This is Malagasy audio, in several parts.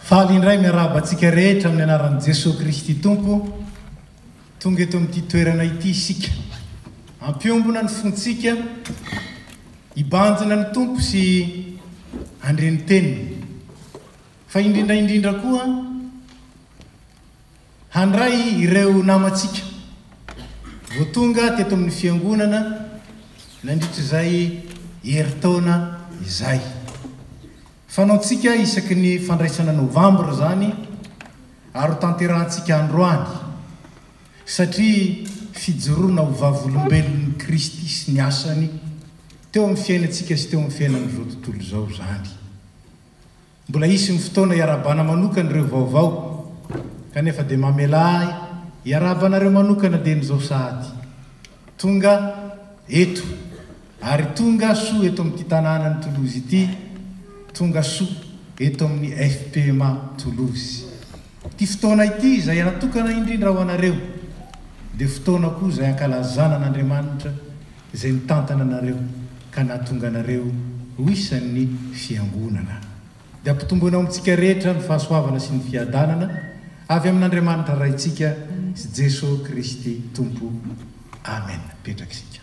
faly indray miaraba antsika rehetra amin'ny anaran'i Jesosy Kristy Tompo tonga eto amin'ity toerana ity isika ampiombona ny fontsika hibanjina ny Tompo sy andreny teniny fa indrindra koa handray ireo namantsika vo tonga teto amin'ny fiangonana nandritra izay heritaona izay fanaontsika isaky ny fandraisana novambra zany ary tanterahantsika androany satria fijoroana ho vavolombelon'ny Kristy sy ny asany teo amin'ny fiainantsika sy teo amin'ny fiainan'izao tontolo izao zany mbola isy ny fotoana iarabana manokana ireo vaovao kanefa dia mamelay iarabanareo manokana dia n'izao sahady tonga eto ary tonga soa eto amin'ity tanàna ny Toulouse ity tonga soa eto amin'ny FPMA Toulouse ity fotoana ity izay natokana indrindra ho anareo dia fotoana koa izay ankalazana an'Andriamanitra izay nitantana anareo ka nahatonga anareo ho isan'ny fiangonana dia ampitomboana amintsika rehetra ny fahasoavana sy ny fiadanana avy amin'Andriamanitra raintsika sy Jesosy Kristy Tompo. Amen. Petraka isika.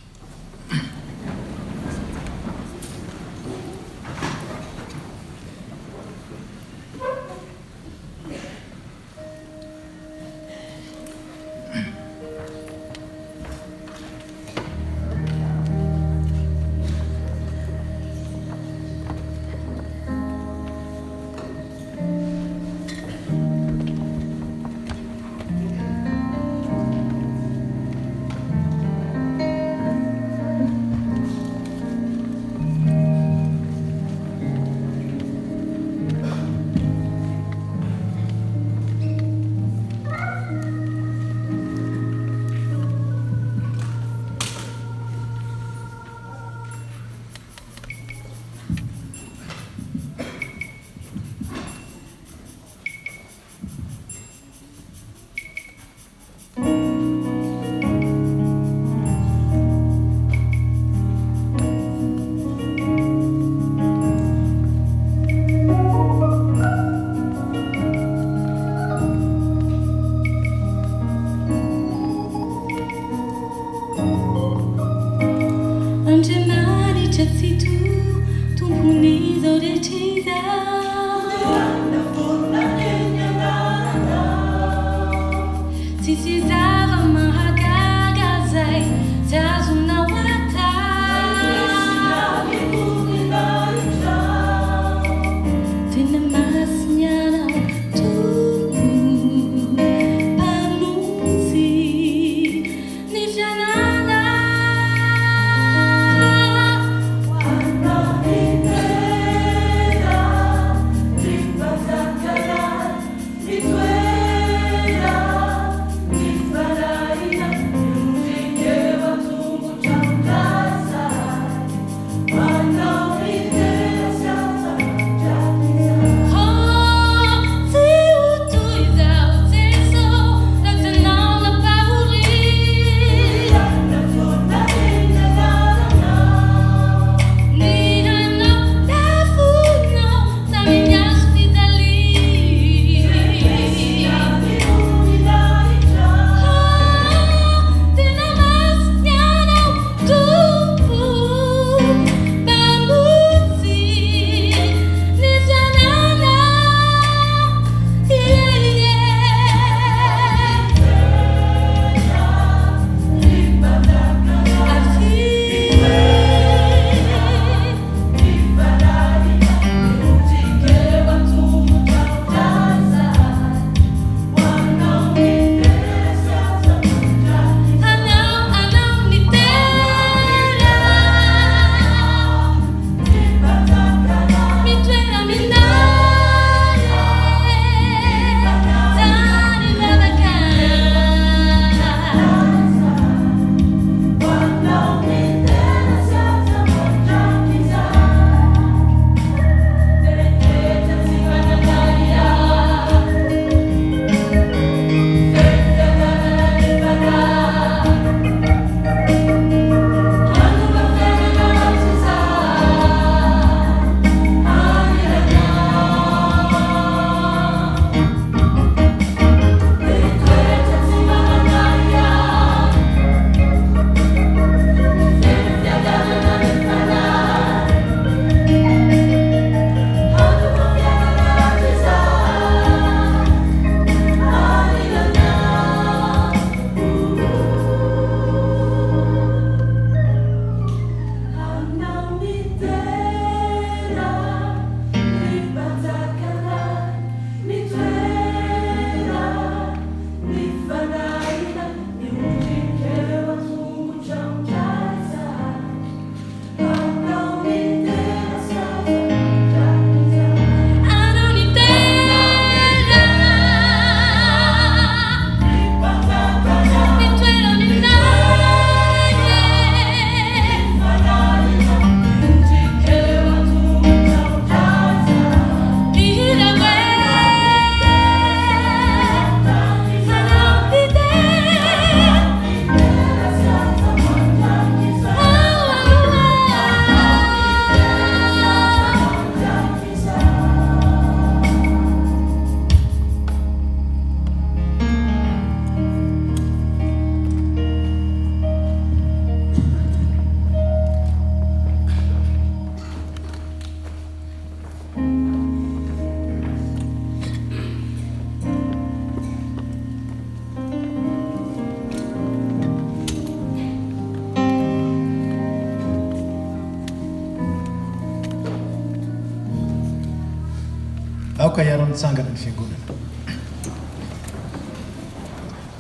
aoka iara-mitsangana ny fiangonana.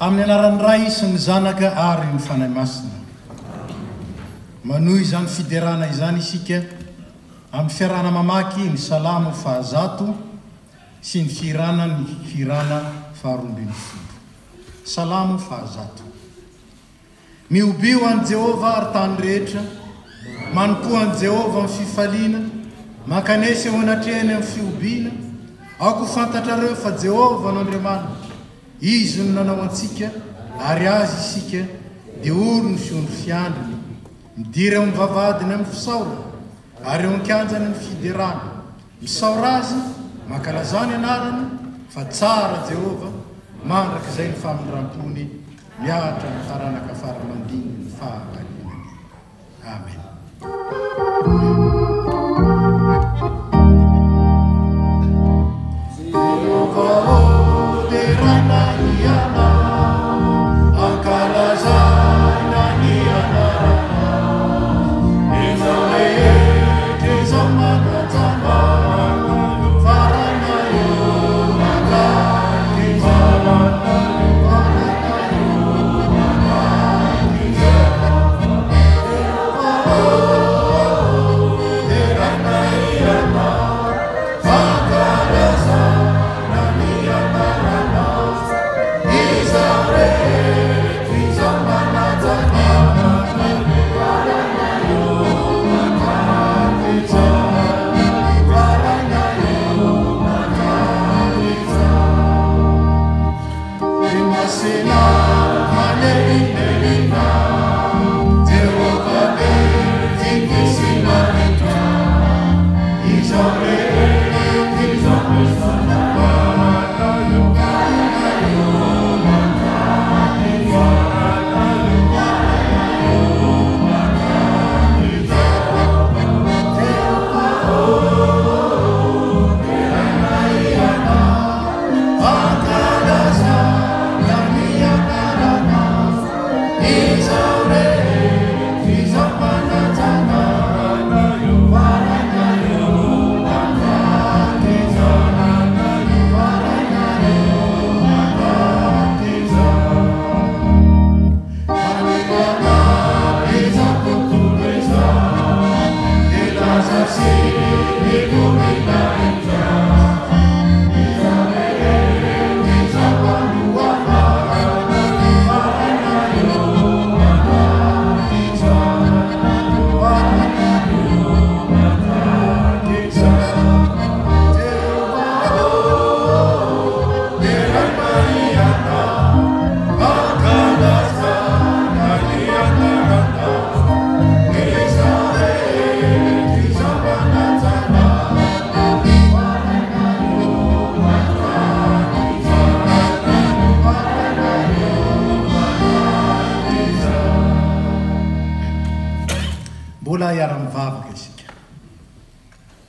Amin'ny anaran'ny Ray sy ny Zanaka ary ny Fanahy Masina. Manohy izany fiderana izany isika amin'ny fiarahana mamaky ny Salamo fahazato sy ny firana faharoambin'ny folo. Salamo fahazato. Miobio an Jehova ary tany rehetra, manompo an Jehova amin'ny fifaliana, mankanesy eo anatrehany amin'ny fiobiana, aoko fantatrareo fa Jehova no Andriamanitra, izy no nanao antsika ary azy isika dia olo sy ondro fiandriny, midira eo amin'ny vavadiny amin'ny fisaorana ary eo an-kianjany ny fiderana, misaora azy mankalazany anarany fa tsara Jehova, mandrak'izay ny famindrampony miatra ny taranaka faramandiny ny fahalaliny. Amen.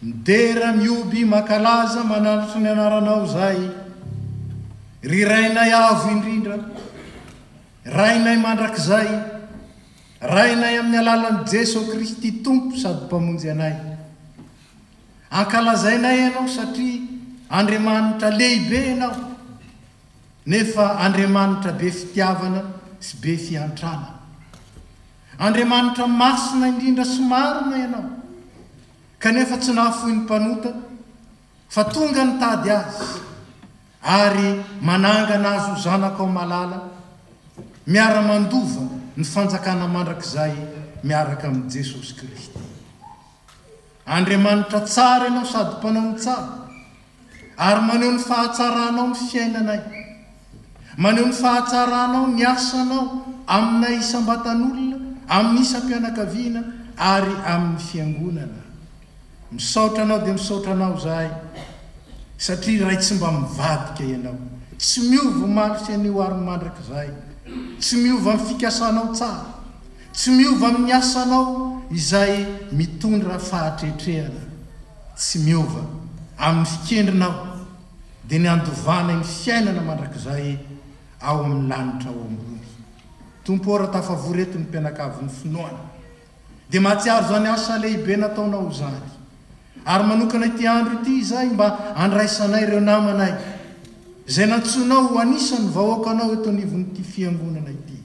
Midera mioby makalaza mananatra ny anaranao zay, ry rainay avo indrindra, rainay mandrakizay, rainay amin'ny alalan'i Jesosy Kristy Tompo sady mpamonjy anay. Ankalazainay ianao satria Andriamanitra lehibe ianao, nefa Andriamanitra be fitiavana sy be fiantrana. Andriamanitra masina indrindra sy marina ianao, kanefa tsy nahafohy ny mpanota fa tonga nitady azy ary manangana azy ho zanaka ao malala, miara-mandova ny fanjakana mandrakizay miaraka amin'ny Jesosy Kristy. Andriamanitra tsara ianao sady mpanao ny tsara, ary maneho ny fahatsaranao ny fiainanay, maneho ny fahatsaranao ny asanao aminay isam-batan'olona, amin'ny isam-pianakaviana ary amin'ny fiangonana. Misaotra anao dia misaotra anao zahay, satria ray tsy mba mivadika ianao, tsy miova maro sy anio ary mandrakizay, tsy miova amin'ny fikasanao tsara, tsy miova amin'ny asanao izay mitondra fahatretrehana, tsy miova amin'ny fikendrinao dia ny andovana ny fiainana mandrakizay ao amin'ny lanitra ao ambony. Tompo ora tafavoreto ny mpianakavy ny finoana, dia mahatsiaro zany asa lehibe nataonao zany, ary manokana ity andro ity zay mba andraisanay ireo namanay zay nantsonao ho anisany vahoakanao eto anivon'ity fiangonana ity.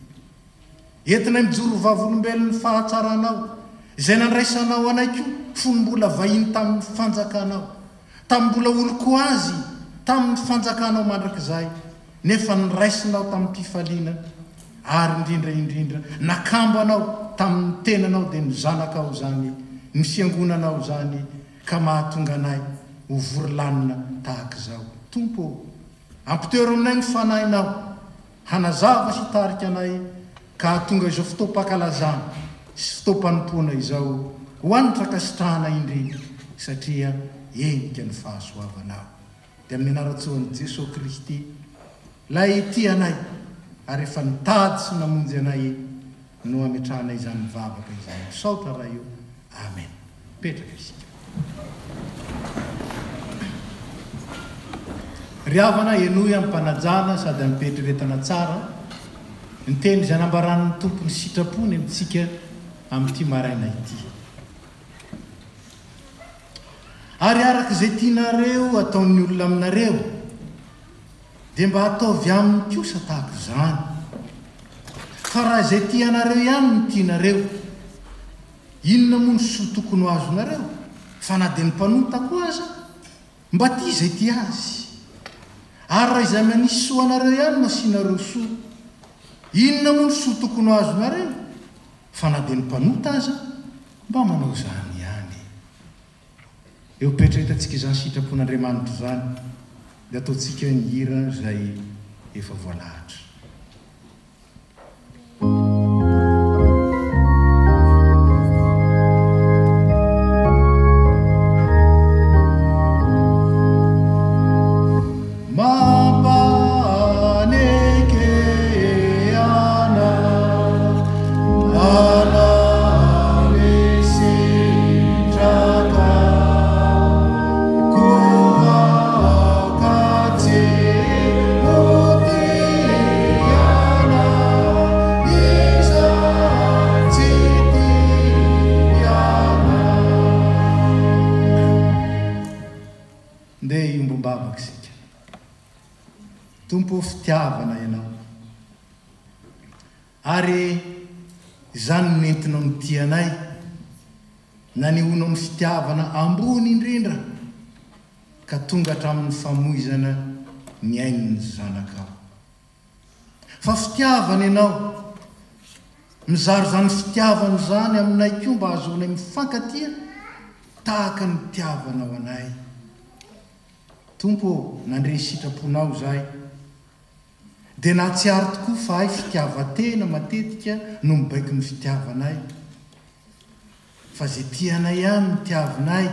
Entinay mijoro vavolombelon'ny fahatsaranao zay nandraisanao anay koa fonombola vahiny tamin'ny fanjakanao, tamin'ny mbola oloko azy tamin'ny fanjakanao mandrakizay, nefa niraisinao tamin'ny mpifaliana ary indrindra nakambanao tamin'ny tenanao dia nizanakao zany ny fiangonanao zany ka mahatonga anay ho vorolanina tahaka izao. Tompo, ampitero aminay ny fanahinao hanazava sy hitarika anay ka hahatonga izao fotoam-pahakalazana sy fotoam-panompoana izao ho anitra kasitrahana indrindra satria endrika ny fahasoavanao. Dia amin'ny anaratsoan'i Jesosy Kristy lay ity anay ary efa nitady sy namonjy anay no ametrahanay izany mivavaka izany. Saotra raha io. Amen. Petraka isika. Ry havana enoy amin'ny mpanajana sady mipetraretana tsara ny teny izay nambaran'ny tompony sitrapony amintsika amin'ity maraina ity. Ary arak'izay tianareo ataon'ny olona aminareo dia mba ataovy aminy kosa tahaka izany. Fa raha izay tianareo ihany ny tianareo, inona moa ny soa tokony ho azonareo? Fa na dia ny mpanota koa aza mba tia izay tia azy. Ary raha izay manisy soa anareo ihany no asianareo soa, inona moa ny soa tokony ho azonareo? Fa na dia ny mpanota aza mba manao izany ihany. Eo petraretantsika izany sitrapon'Andriamanitra izany dia ataontsika ny hira izay efa voalahatra. Tompo, fitiavana ianao ary izany nentinao ny tianay na ny honao ny fitiavana ambony indrindra ka tonga hatramin'ny famoizana ny ain'ny zanakao. Fa fitiavana ianao mizary zany fitiavana zany aminay koa mba ahazoanay mifankatia tahaka ny tiavanao anay. Tompo, nandre sitraponao zay dia na tsy ary tokoa fa hay fitiavatena matetika no mibaiko ny fitiavanay, fa zay tianay ihany no tiavinay,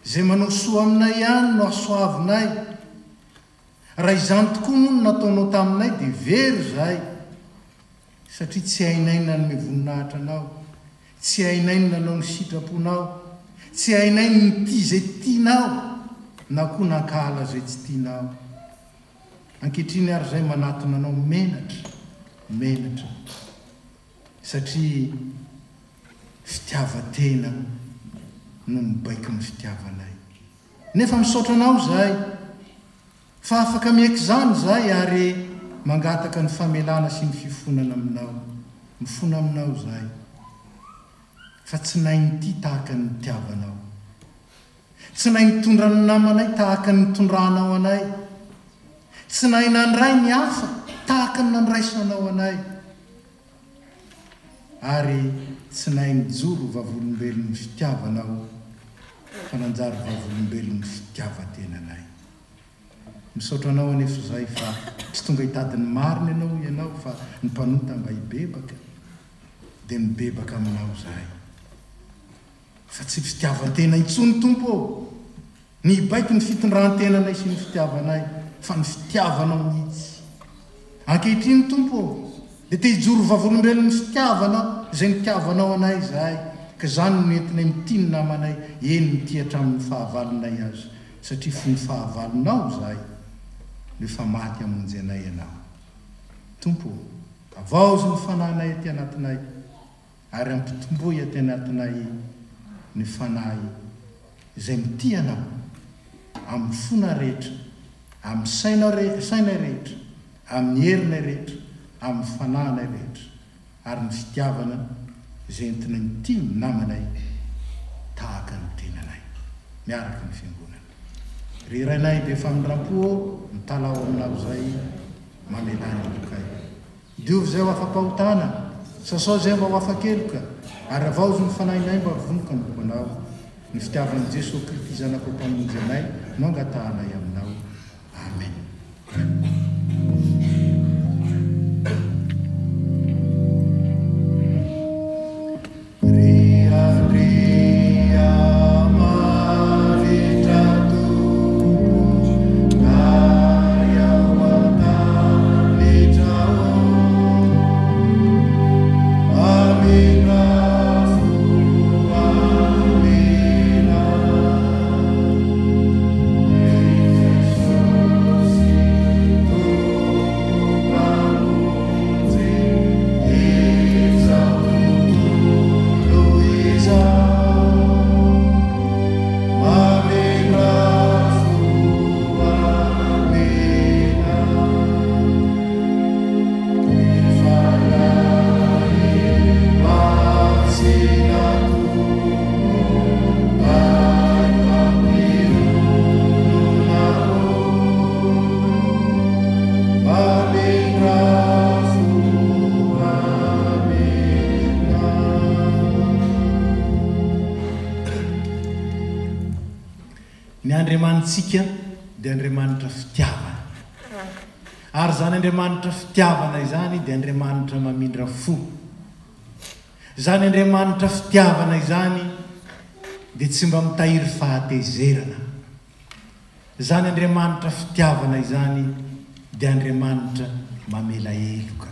zay manao soa aminay ihany no asoavinay. Raha izany tokoa moa no nataonao taminay dia very zay, satria tsy hainay ny nanome voninahitra anao, tsy hainay ny nanao ny sitraponao, tsy hainay ny tia zay tianao na koa nankala zay tsy tianao. Ankehitriny ary zay manatona anao menatra satria fitiavatena no mibaiko ny fitiavanay. Nefa misaotra anao zay fa afaka miaiky zany zay ary mangataka ny famelana sy ny fifonana aminao, mifona aminao zay, fa tsy nay nity tahaka ny tiavanao, tsy nay nitondra ny namanay tahaka ny tondrahanao anay, tsy nay nandray ny hafa tahaka ny nandraisanao anay, ary tsy nay nijoro vavolombelon'ny fitiavanao fa nanjary vavolombelon'ny fitiavatenanay. Misaotra anao anefa zay fa tsy tonga hitadiny marina ianao fa ny mpanota mba hibebaka dia mibebaka aminao zay. Fa tsy fitiavatena intsony Tompo, ny hibaiko ny fitondrahantenanay sy ny fitiavanay, fa ny fitiavanao mihitsy. Ankehitriny Tompo, dia te hijoro vavolombelon'ny fitiavanao zay nitiavanao anay zay, ka zany no nentinay mitiny namanay eny mity hatramin'ny fahavalonay azy, satria fo ny fahavalonao zay rehefa maty amonjy anay ianao. Tompo, avaozy ny fanahinay aty anatinay ary ampitomboy aty anatinay ny fanahy izay mitianao amin'ny fona rehetra, amin'ny saina rehetra, amin'ny herina rehetra, amin'ny fanahana rehetra, ary ny fitiavana izay entina nity ny namanay tahaka ny tenanay. Miaraka ny fiangonana. Ry rainay be famindram-po mitalao aminao zay mamelany lokay. Diovy zay ho afa-pahotana, sasao zay mba ho afa-keloka, ary avao zo ny fanahinay mba vonoka ny bokonao. Ny fitiavan'i Jesosy Kristy zanako mpamonjy anay no angatahanay aminao. Amen. Ny Andriamanitsika dia Andriamanitra fitiavana. Ary zany Andriamanitra fitiavana izany dia Andriamanitra mamindra fo. Zany Andriamanitra fitiavana izany dia tsy mba mitahiry fahatezerana. Zany Andriamanitra fitiavana izany dia Andriamanitra mamela eloka.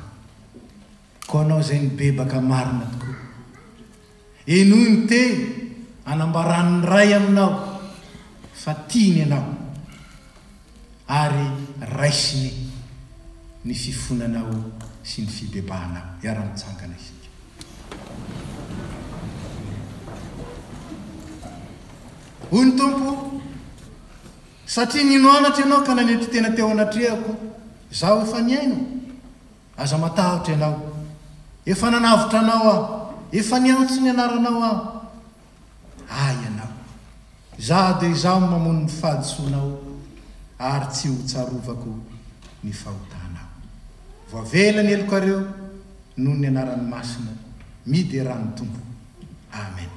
Koa anao zay nibebaka marina tokoa, enoy ny teny anambaran'ny ray aminao fa tiany ianao ary raisiny ny fifonanao sy ny fibebahanao. Iara-mitsangana isika. Hoy ny Tompo, satria nino anatra ianao ka nanetry tena teo anatrehako, zaho efa niaino, aza matahotra ianao, efa nanavitra anao aho, efa niaotsy ny anaranao aho. Ianao, za dia izaho mamono ny fahadisoanao ary tsy ho tsarovako ny fahotanao. Voavela ny elokareo noho ny anaran'ny masina, midy ran'ny Tompo. Amen.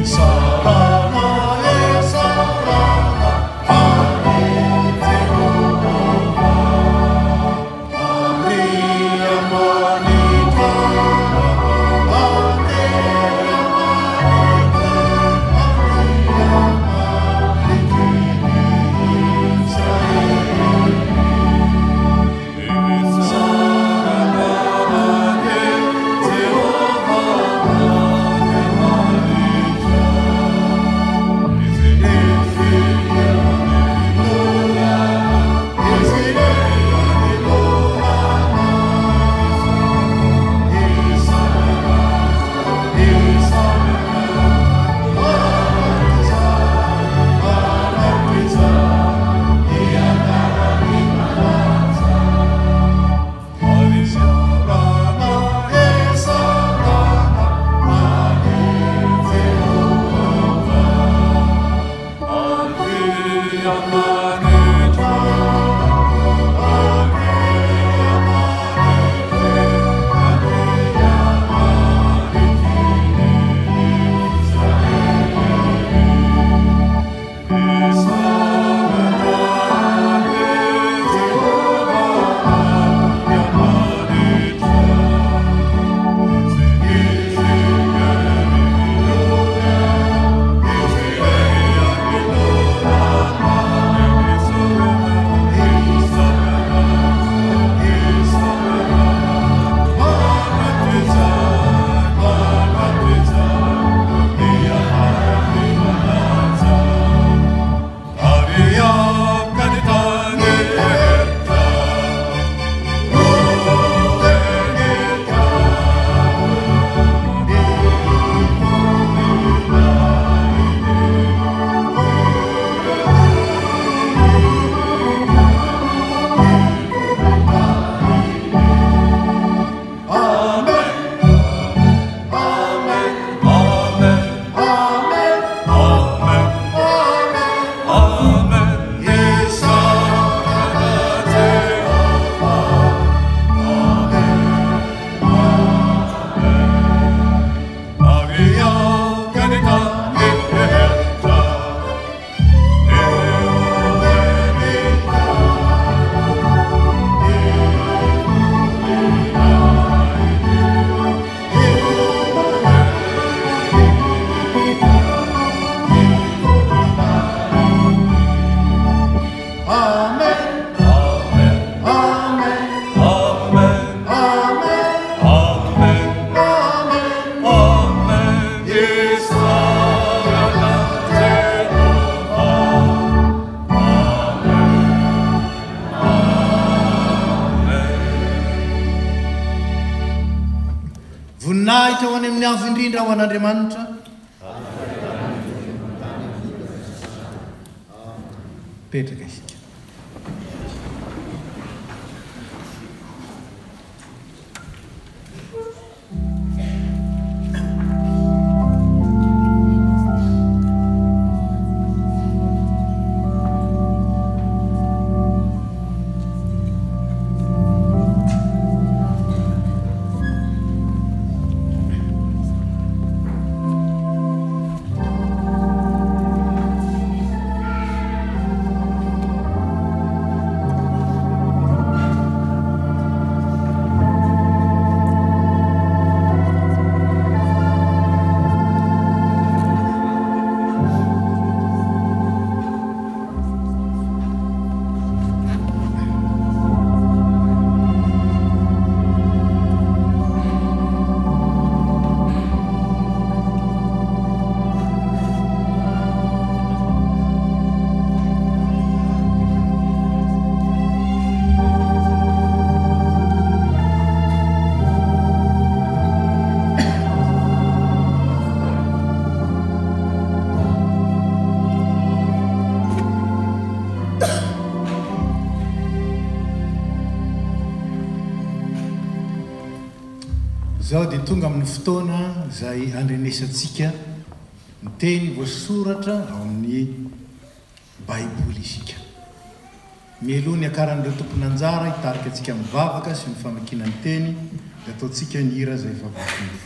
Israel. voninahitra ho any amin'ny avo indrindra ho an'Andriamanitra. Petraka isika. Zao dia tonga amin'ny fotoana izay andrenesantsika ny teny voasoratra ao amin'ny Baiboly isika. Mialoha ny akaran'ireo tompon'anjara hitarika antsika mivavaka sy ny famakiana ny teny dia ataontsika ny hira izay vavakiny.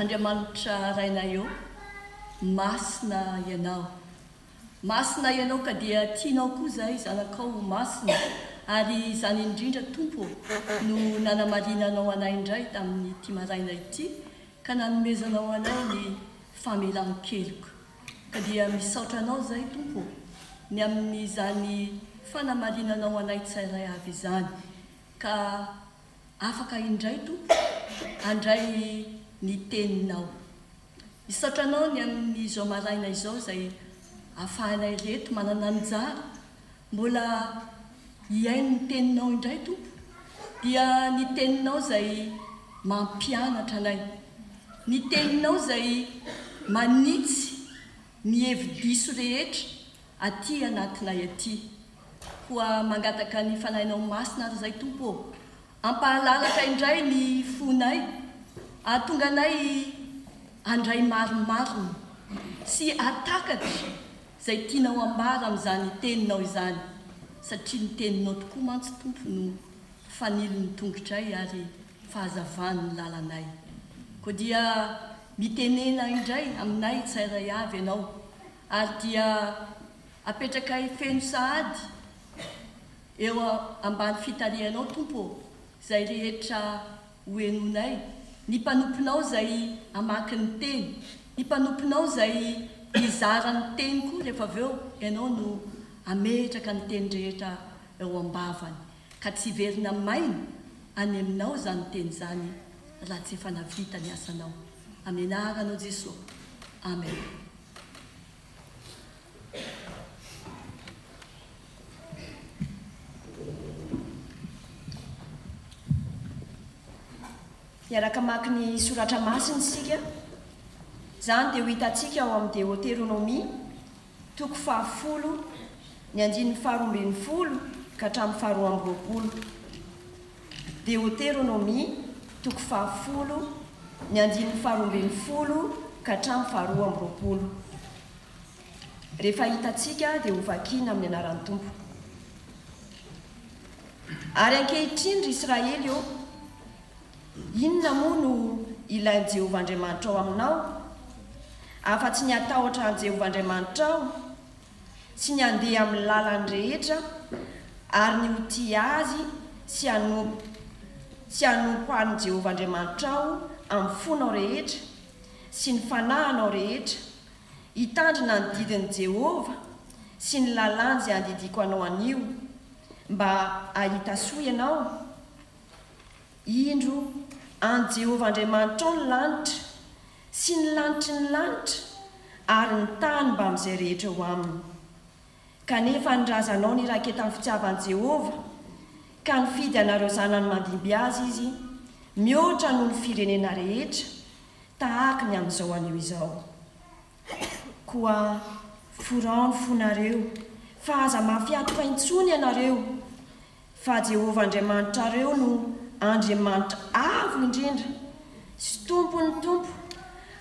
Andriamanitra raina eo, masina ianao. Masina ianao ka dia tianao koa zay zanakao masina. Ary izany indrindra Tompo no nanamarinanao anay indray tamin'ny ity maraina ity ka nanomezanao anay ny famelan-keloka. Ka dia misaotra anao zay Tompo ny amin'izany fanamarinanao anay tsirairay avy izany. Ka afaka indray Tompo andray ny teninao. Isatranao ny amin'izao maraina izao zay afahanay reto manana anjara mbola iaino ny teninao indray Tompo. Dia ny teninao zay mampianatra anay. Ny teninao zay manitsy ny hevi-diso rehetra aty anatinay aty koa mangataka ny fanahinao masina ary zay tompo ampahalalaka indray ny fonay atonga anay andray maromarony sy atakatra zay tianao ambara amin'izany teninao izany satria ny teninao tokoa mantsy tompo no fanilo ny tongotray ary fahazavany ny lalanay koa dia mitenena indray aminay tsairay avy ianao ary dia apetraka feno sahady eo ambany fitarianao tompo zay rehetra hoenonay ny mpanomponao zay amaky ny teny ny mpanomponao zay izara ny teny koa rehefa avy eo ianao no ametraka ny teny rehetra eo ambavany ka tsy verina maina any aminao zany teny zany raha tsy efa navita ny asanao amin'ny anaranao Jesosy amen. Miaraka maky ny soratra masiny sika zany dia ho hitantsika ao amin'ny Deutéronomie toko 10 ny andininy 12 ka hatramin'ny 12. Deutéronomie toko 10 ny andininy 12 ka hatramin'ny 12. Rehefa hitantsika dia ho vakiana amin'ny anaran'ny Tompo. Ary ankehitriny ry Israely eo, inona moa no ilain'i Jehovah Andriamanitra ao aminao afa-tsy ny atahotra an'i Jehovah Andriamanitra ao sy ny andeha amin'ny lalany rehetra ary ny hoti azy sy hanompo an'i Jehovah Andriamanitra ao amin'ny fonao rehetra sy ny fanahinao rehetra hitandrina ny didin'i Jehovah sy ny lalany izay andidiko anao anio mba ahita soa ianao. Indro an Jehovah Andriamanitra ao ny lanitra sy ny lanitry ny lanitra ary ny tany mba amin'izay rehetra eo aminy. Kanefa ny razanao ny raketa amin'ny fitiavan'i Jehovah ka nifidy anareo zanany mandimby azy izy mihoatra noho ny firenena rehetra tahaka ny amin'izao anio izao. Koa forano fonareo fa aza mafiatoka intsony ianareo fa Jehovah Andriamanitra reo no Andriamanitra avo indrindra sy tompony tompo,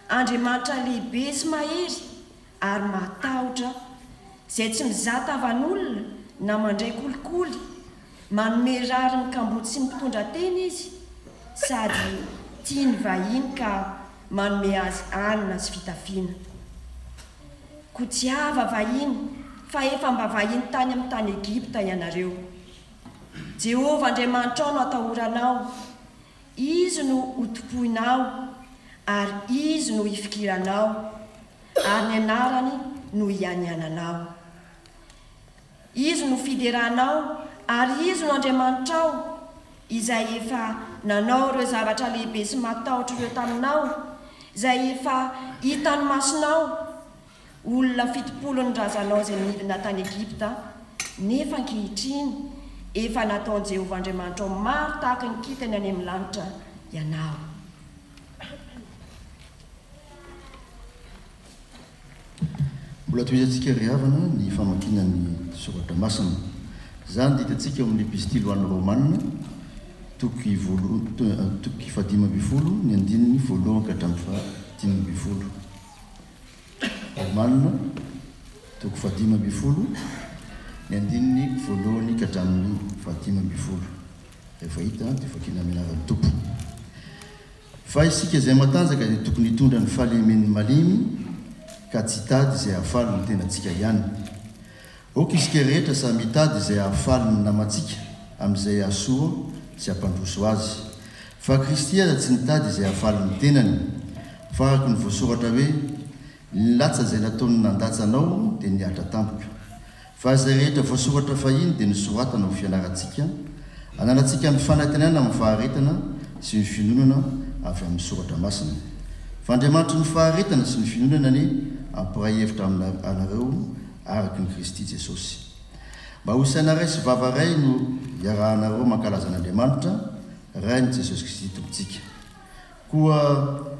Andriamanitra lehibe sy mahery ary matahotra zay tsy mizata avan'olona na mandray kolikoly, manome rary ny kamboty sy mitondra teny izy sady tia ny vahiny ka manome azy anina sy fitafiana. Ko tsy ava vahiny fa efa mba vahiny tany amin'ny tany Egipta ianareo. Jehovah Andriamanitra ao no atahoranao, izy no hotopoinao ary izy no hifikiranao ary ny anarany no hianiananao. Izy no fiderahnao ary izy no Andriamanitra ao izay efa nanao ireo zavatra lehibe sy matahotra ireo taminao izay efa hitany masonao, olona 70 ny razanao izay nidina tany Egipta nefa ankehitriny efa nataon'i Jehovah Andriamanitra ao maro tahaka ny kitany any amin'ny lanitra ianao. Mbola toizantsika ry havana ny famakinan'ny soratra masina. Zany dia hitantsika eo amin'ny epistily ho an'ny Romanina toky 10 ny andininy 1 ka hatramin'ny 15. Romanina toky 10 ny andininy 1 ka hatramin'ny 15. Rehefa hita dia fakina amenaran'ny Tompo. Fa isika izay matanjaka dia tokony hitondra ny fahalemen'ny malemy ka tsy hitady izay hahafaly ny tenantsika ihany. Oka isika rehetra samy hitady izay hahafaly ny namantsika amin'izay hahasoa sy hampandroso azy. Fa Kristy aza tsy nitady izay hahafaly ny tenany, fa araka ny voasoratra hoe ny latsa izay nataony nandatsanao dia niatra tampoka. Fa izay rehetra voasoratra fahiny dia nisoratana ho fianarantsika, ananantsika ny fanantenana amin'ny faharetana sy ny finonana avy amin'ny soratra masina. Fa Andriamanitra ny faharetana sy ny finonana ny ampiray hevitra aminareo araka ny Kristy Jesosy. Mba ho sainaray sy vavaray no iarahanareo mankalaza an'Andriamanitra, rainy Jesosy Kristy tompontsika. Koa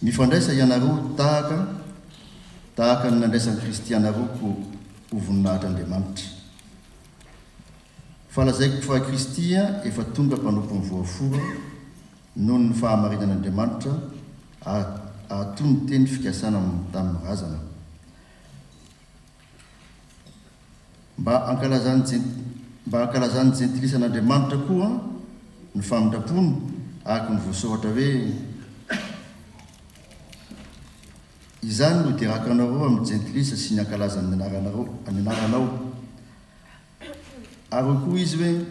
mifandraisa ianareo tahaka tahaka ny nandraisan'ny kristiana roko ho voninahitra Andriamanitra. Falazaiko fa Kristia efa tonga mpanompo ny voafora noho ny fahamarinan'Andriamanitra ahatoy ny teny fikasana tamin'ny razana. Mba ankalazany jentilisan'Andriamanitra koa ny famindrapony araka ny voasoratra hoe izany no teraka anareo amin'ny jentilisa sy ny ankalazany anaranao. Ary koa izy hoe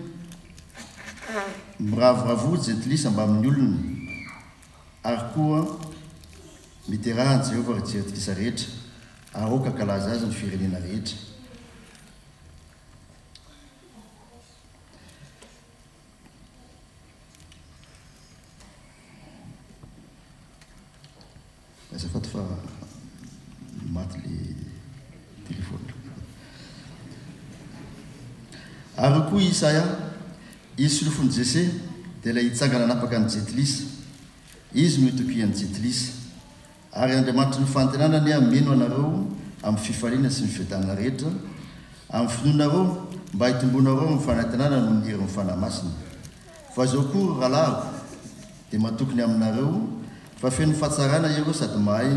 miravoravo jentilisa mba amin'ny olona ary koa miterahan Jehovah ry jentilisa rehetra ary aoka ankalaza azy ny firenena rehetra. Azafady fa maty le telefôna. Ary koa Isaia, izy solofony Jese dia ilay hitsangana anapaka ny jentilisa, izy no itokian'ny jentilisa. Ary Andriamanitra ny fantenanany hameno anareo amin'ny fifaliana sy ny fiadanana rehetra, amin'ny finoanareo mba hitombonareo amin'ny fanantenana no ny herin'ny fanahy masina. Fa zao koa rahalahy dia matokony aminareo fa feno fahatsarana ireo sady mahay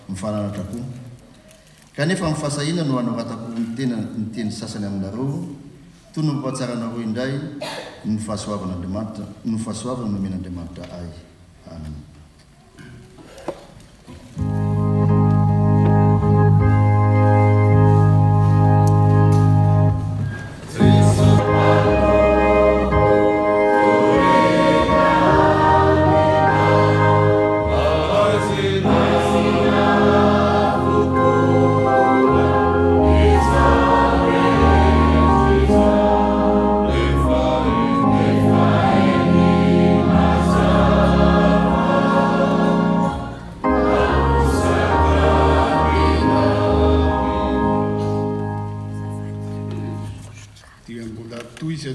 mifananatra koa. Kanefa amin'ny fahasahina no anoratako ny teny sasany aminareo toy ny mampatsaranareo indray ny fahasoavan'Andriamanitra, ny fahasoavana nomen'Andriamanitra ahy. Amen.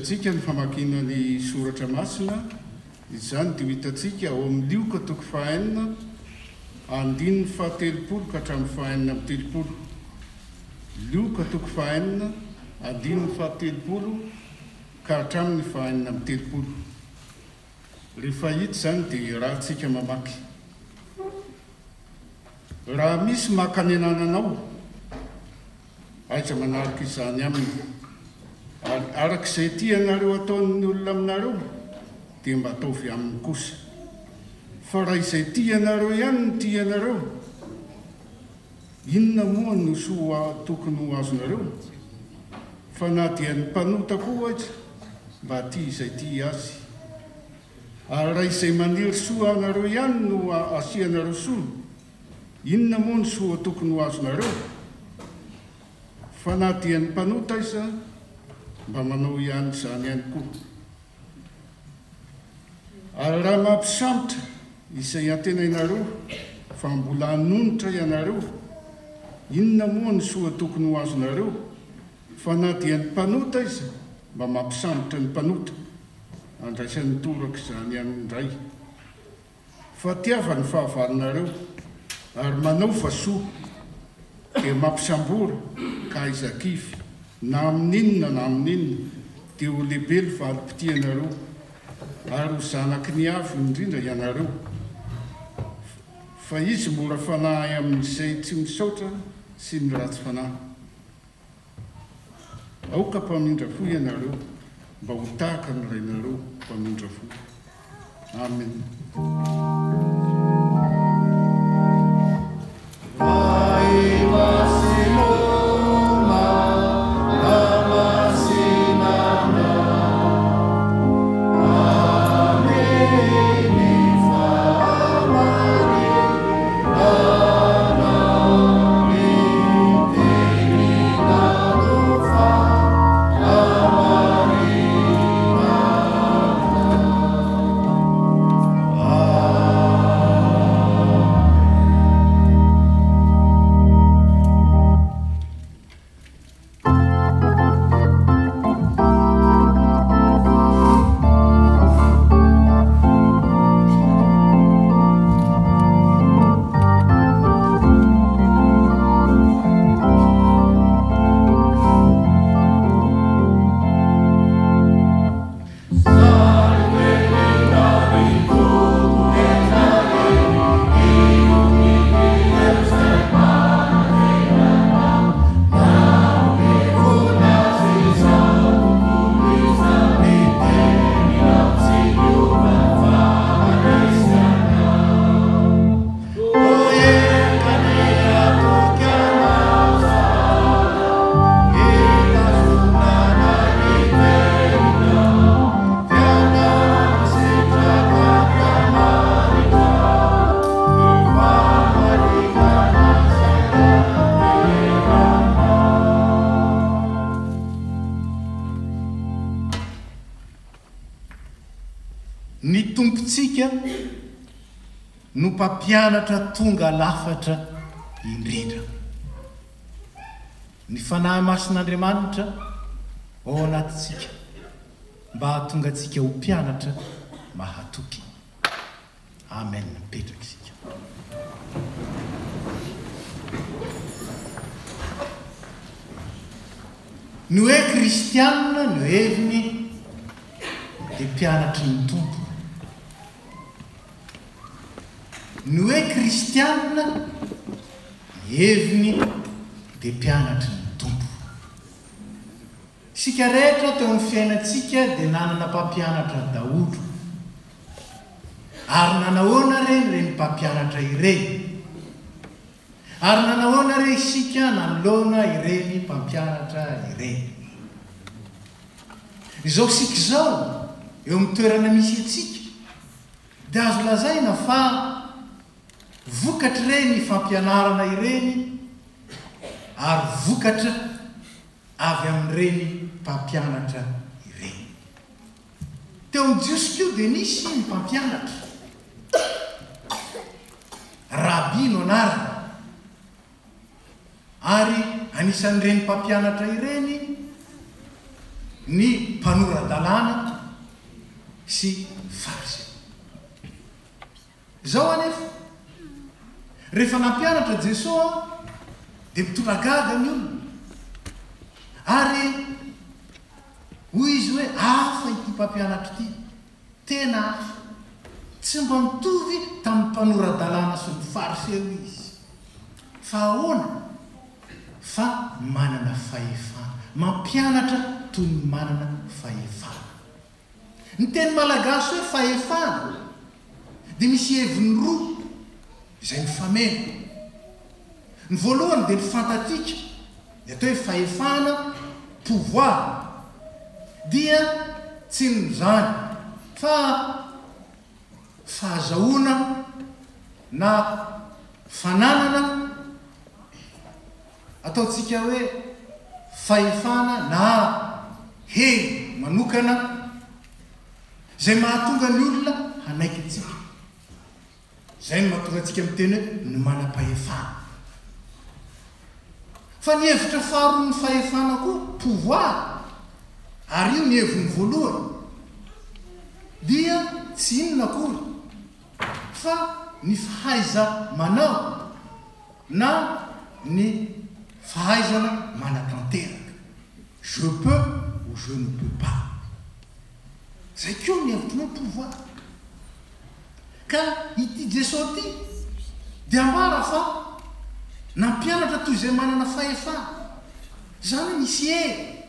Tsika ny famakina ny soratra masina izany dia hitatsika ao amin'ny lioka toko fahaenina andininy fahatelopolo ka hatramin'ny fahaenina amin'ny telopolo. Lioka toko fahaenina andininy fahatelopolo ka hatramin'ny fahaenina amin'ny telopolo. Rehefa hita zany dia raha tsika mamaky. Raha misy makanenananao aiza manaraka izany aminy arak'izay tianareo ataon'ny olona aminareo dia mba ataovy aminy kosa. Fa raha izay tianareo ihany ny tianareo, inona moa no soa tokony ho azonareo? Fa na dia ny mpanota koa aiza mba tia izay tia azy. Ary raha izay maniry soa anareo ihany no asianareo soa, inona moa ny soa tokony ho azonareo? Fa na dia ny mpanota iza mba manao ihany izany ihany koa. Ary raha mampisambotra izay antenainareo fa mbola hanonitra ianareo, inona moa ny soa tokony ho azonareo? Fa na dia ny mpanota iza mba mampisambotra ny mpanota, andraisan'ny toraka izany ihany indray. Fa tiava ny fahavalonareo ary manao fa soa dia mampisambora ka aizakify na amin'inona na amin'inona dia ho lehibe ny valim-pitianareo ary ho zanaky ny avy indrindra ianareo. Fa izy mora fanahy amin'izay tsy misaotra sy ny ratsy fanahy. Aoka mpamindra fo ianareo mba ho tahaka ny rainareo mpamindra fo. Amen. Ah no mpampianatra tonga lafatra indrindra. Ny fanahy masin'Andriamanitra ao anatintsika mba hahatonga antsika ho mpianatra mahatoky. Amen. Mipetraka isika. Ny hoe kristianina no heviny dia mpianatry ny tompo. Ny hoe kristianina ny heviny dia mpianatry ny tompo. Isika rehetra teo amin'ny fiainantsika dia nanana mpampianatra daholo. Ary nanahoana reny mpampianatra ireny. Ary nanahoana re isika nanoloana ireny mpampianatra ireny. Izao sika izao eo amin'ny toerana misy antsika dia azo lazaina fa vokatra ireny fampianarana ireny ary vokatra avy amin'ireny mpampianatra ireny. Teo amin'ny Jiosy koa dia nisy ny mpampianatra. Rabi no anarany. Ary anisan'ireny mpampianatra ireny ny mpanoradalàna sy fariseo. Izao anefa rehefa nampianatra Jesosy dia mitondra gaga ny olona. Ary hoy izy hoe hafa ity mpampianatra ity, tena hafa. Tsy mba mitovy tamin'ny mpanoradalàna sy ny fariseo izy. Fa ahoana? Fa manana fahefana. Mampianatra toy ny manana fahefana. Ny teny malagasy hoe fahefana dia misy heviny roa izay mifameno. Ny voalohany dia ny fantatika, dia atao hoe fahefana pouvoir, dia tsy n'izany fa fahazahoana na fananana, ataontsika hoe fahefana na hery manokana izay mahatonga ny olona hanaiky antsika. Izay no mahatonga antsika miteny hoe ny manam-pahefana. Fa ny hevitra faharoa ny fahefana koa pouvoir, ary io ny heviny voalohany dia tsy inona akory fa ny fahaiza manao na ny fahaizana manatanteraka. Je peux ou je ne peux pas. Zay koa ny hevitry ny pouvoir. Ka ity Jesosy ity dia ambara fa nampianatra toy izay manana fahefana. Zany misy hery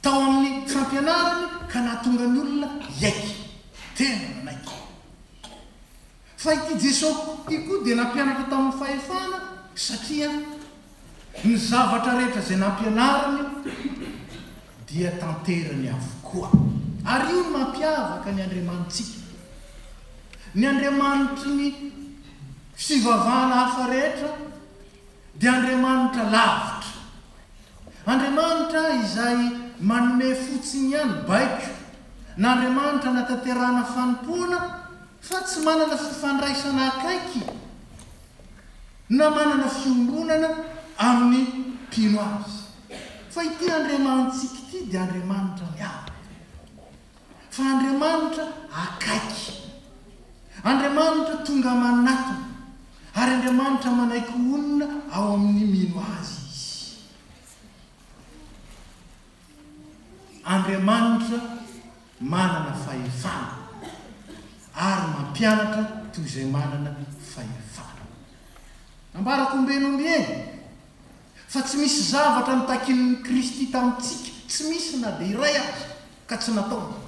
tao amin'ny fampianarany ka nahatonga ny olona iaiky, tena naiky. Fa ity Jesosy ity koa dia nampianatra tamin'ny fahefana satria ny zavatra rehetra izay nampianarany dia tanterany avokoa. Ary io no mampiavaka ny Andriamanitsika. Ny Andriamanitry ny fivavahana hafa rehetra dia Andriamanitra lavitra. Andriamanitra izay manome fotsiny ihany baiko. Na Andriamanitra natanterahana fanompoana fa tsy manana fifandraisana akaiky na manana fiombonana amin'ny mpino azy. Fa ity Andriamanitsika ity dia Andriamanitra miavaka. Fa Andriamanitra akaiky. Andriamanitra tonga manatona. Ary Andriamanitra manaiky olona ao amin'ny mino azy izy. Andriamanitra manana fahefana ary mampianatra toy izay manana fahefana. Ambarako ombenombieny fa tsy misy zavatra nitakin'ny Kristy tamintsika, tsy misy na dia iray azy ka tsy nataony.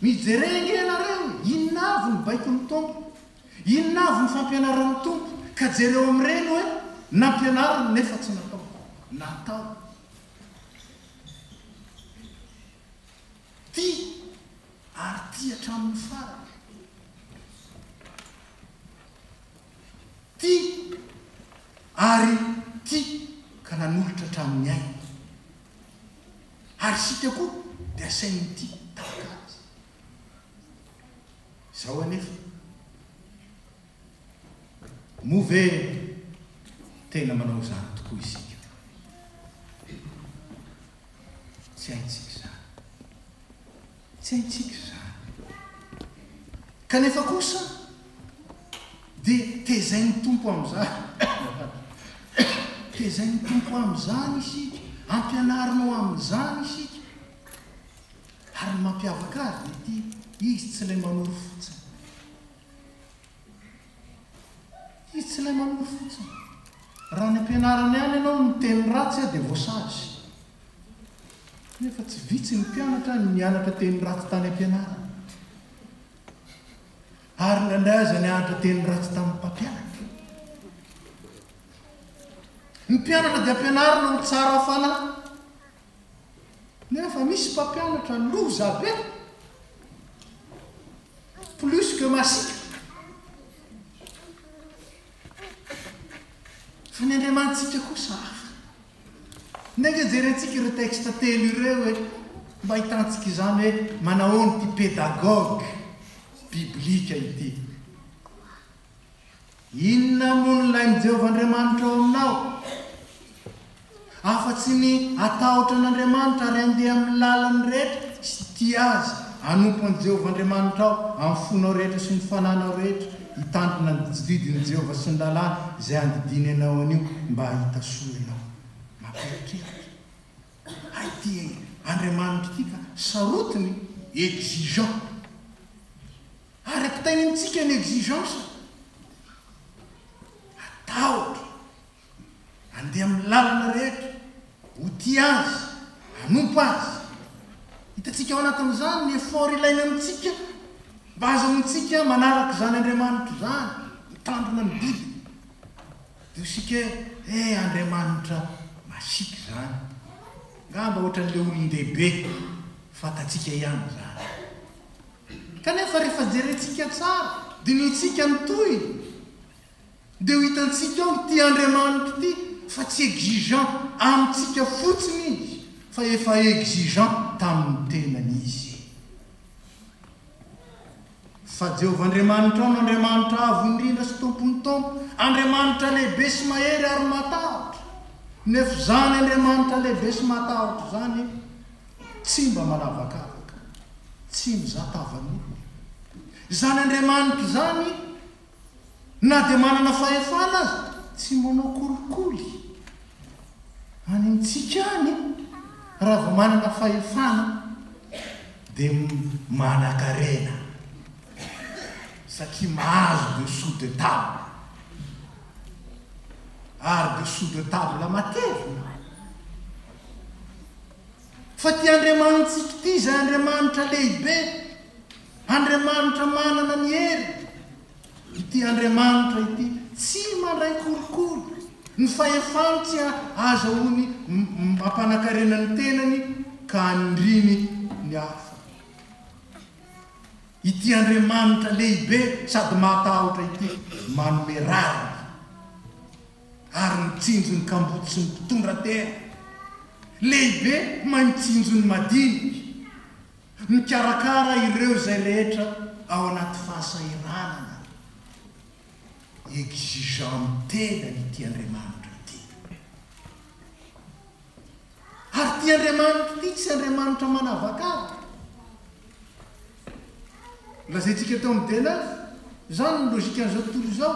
Mijerenge ianareo, inona avy ny baiko ny tompo, inona avy ny fampianaran'ny tompo, ka jereo amin'ireny hoe nampianarany nefa tsy natao. Natao. Ty ary ty hatramin'ny farany. Ty ary ty ka nanolotra hatramin'ny aina. Ary sika koa dia asainy ty tahaka azy. zao anefa move tena manao zany tokoa isika tsy haintsika zany tsy haintsika zany kanefa kosa dia tezay ny tompo am'izany tezay ny tompo am'izany isika ampianarinao am'izany isika ary ny mampiavaka azy dia ty izy tsy ilay manoro fotsiny izy tsy ilay manoro fotsiny raha ny ampianarany any ianao ny teny ratsy a dia voasazy nefa tsy vitsy ny mpianatra ny mianatra teny ratsy tany ampianarana ary nandray aza nianatra teny ratsy tamin'ny mpampianatra ny mpianatra dia ampianarana ho tsara fanahy nefa misy mpampianatra loza be plus que masika fa ny andriamanitsika kosa hafa nenge jerentsika ireo texte telo ireo hoe mba hitantsika izany hoe manahoany ty pédagogue biblika ity inona mono lainy Jehovahandriamanitra ao aminao afa-tsy ny atahotra an'Andriamanitra ary andeha amin'ny lalany rehetra sy ty azy anompony Jehovahandriamanitra ao amin'ny fonao rehetra sy ny fananao rehetra hitandrina ny didiny Jehova sy ny lalàna izay andidiny anao an'io mba hahita soa ianao mamperitreritra ay ty Andriamanitra ty ka sarotiny exigeant ary ampitainy amintsika ny exigence atahotra andeha amin'ny lalana rehetra ho ty azy anompo azy hitantsika ao anatin'izany ny effort ilaina amintsika mba azahoantsika manaraka zany Andriamanitra zany mitandrina ny biby dia isika Andriamanitra masiky zany ngamba ohatran'ilay olon-dehibe fantatsika ihany zany kanefa rehefa jerentsika tsara dinitsika mitoy dia ho hitantsika ao ty Andriamanitra ty fa tsy exigeant amintsika fotsiny izy fa efa exigeant tamin'ny tenany izy fa Jehovahandriamanitra ao no Andriamanitra avo indrindra sy tompony tompo Andriamanitra lehibe sy mahery ary matahotra nefa zany Andriamanitra lehibe sy matahotra zany tsy mba manavakavaka tsy mizatavany zany Andriamanitra zany na dia manana fahefana azy tsy manao kolikoly any amintsika any raha vao manana fahefana dia manan-karena satria mahazo dessous de table ary dessous de table matevina fa ty Andriamanitsika ty izay Andriamanitra lehibe Andriamanitra manana ny hery ity Andriamanitra ity tsy mandray kolikoly ny fahefany tsy azahoany mampanankarena ny tenany ka andriny ny hafa ity Andriamanitra lehibe sady matahotra ity manome rariny ary mitsinjo ny kamboty sy ny mpitondra tena lehibe mahay mitsinjo ny madinika mikarakara ireo zay rehetra ao anaty fahasahiranana exigeant tenany ity Andriamanitra ity ary ty Andriamanitra ity tsy Andriamanitra manavakavaka lazaintsika tao amin'ny tena zany ny logika an'izao tontolo izao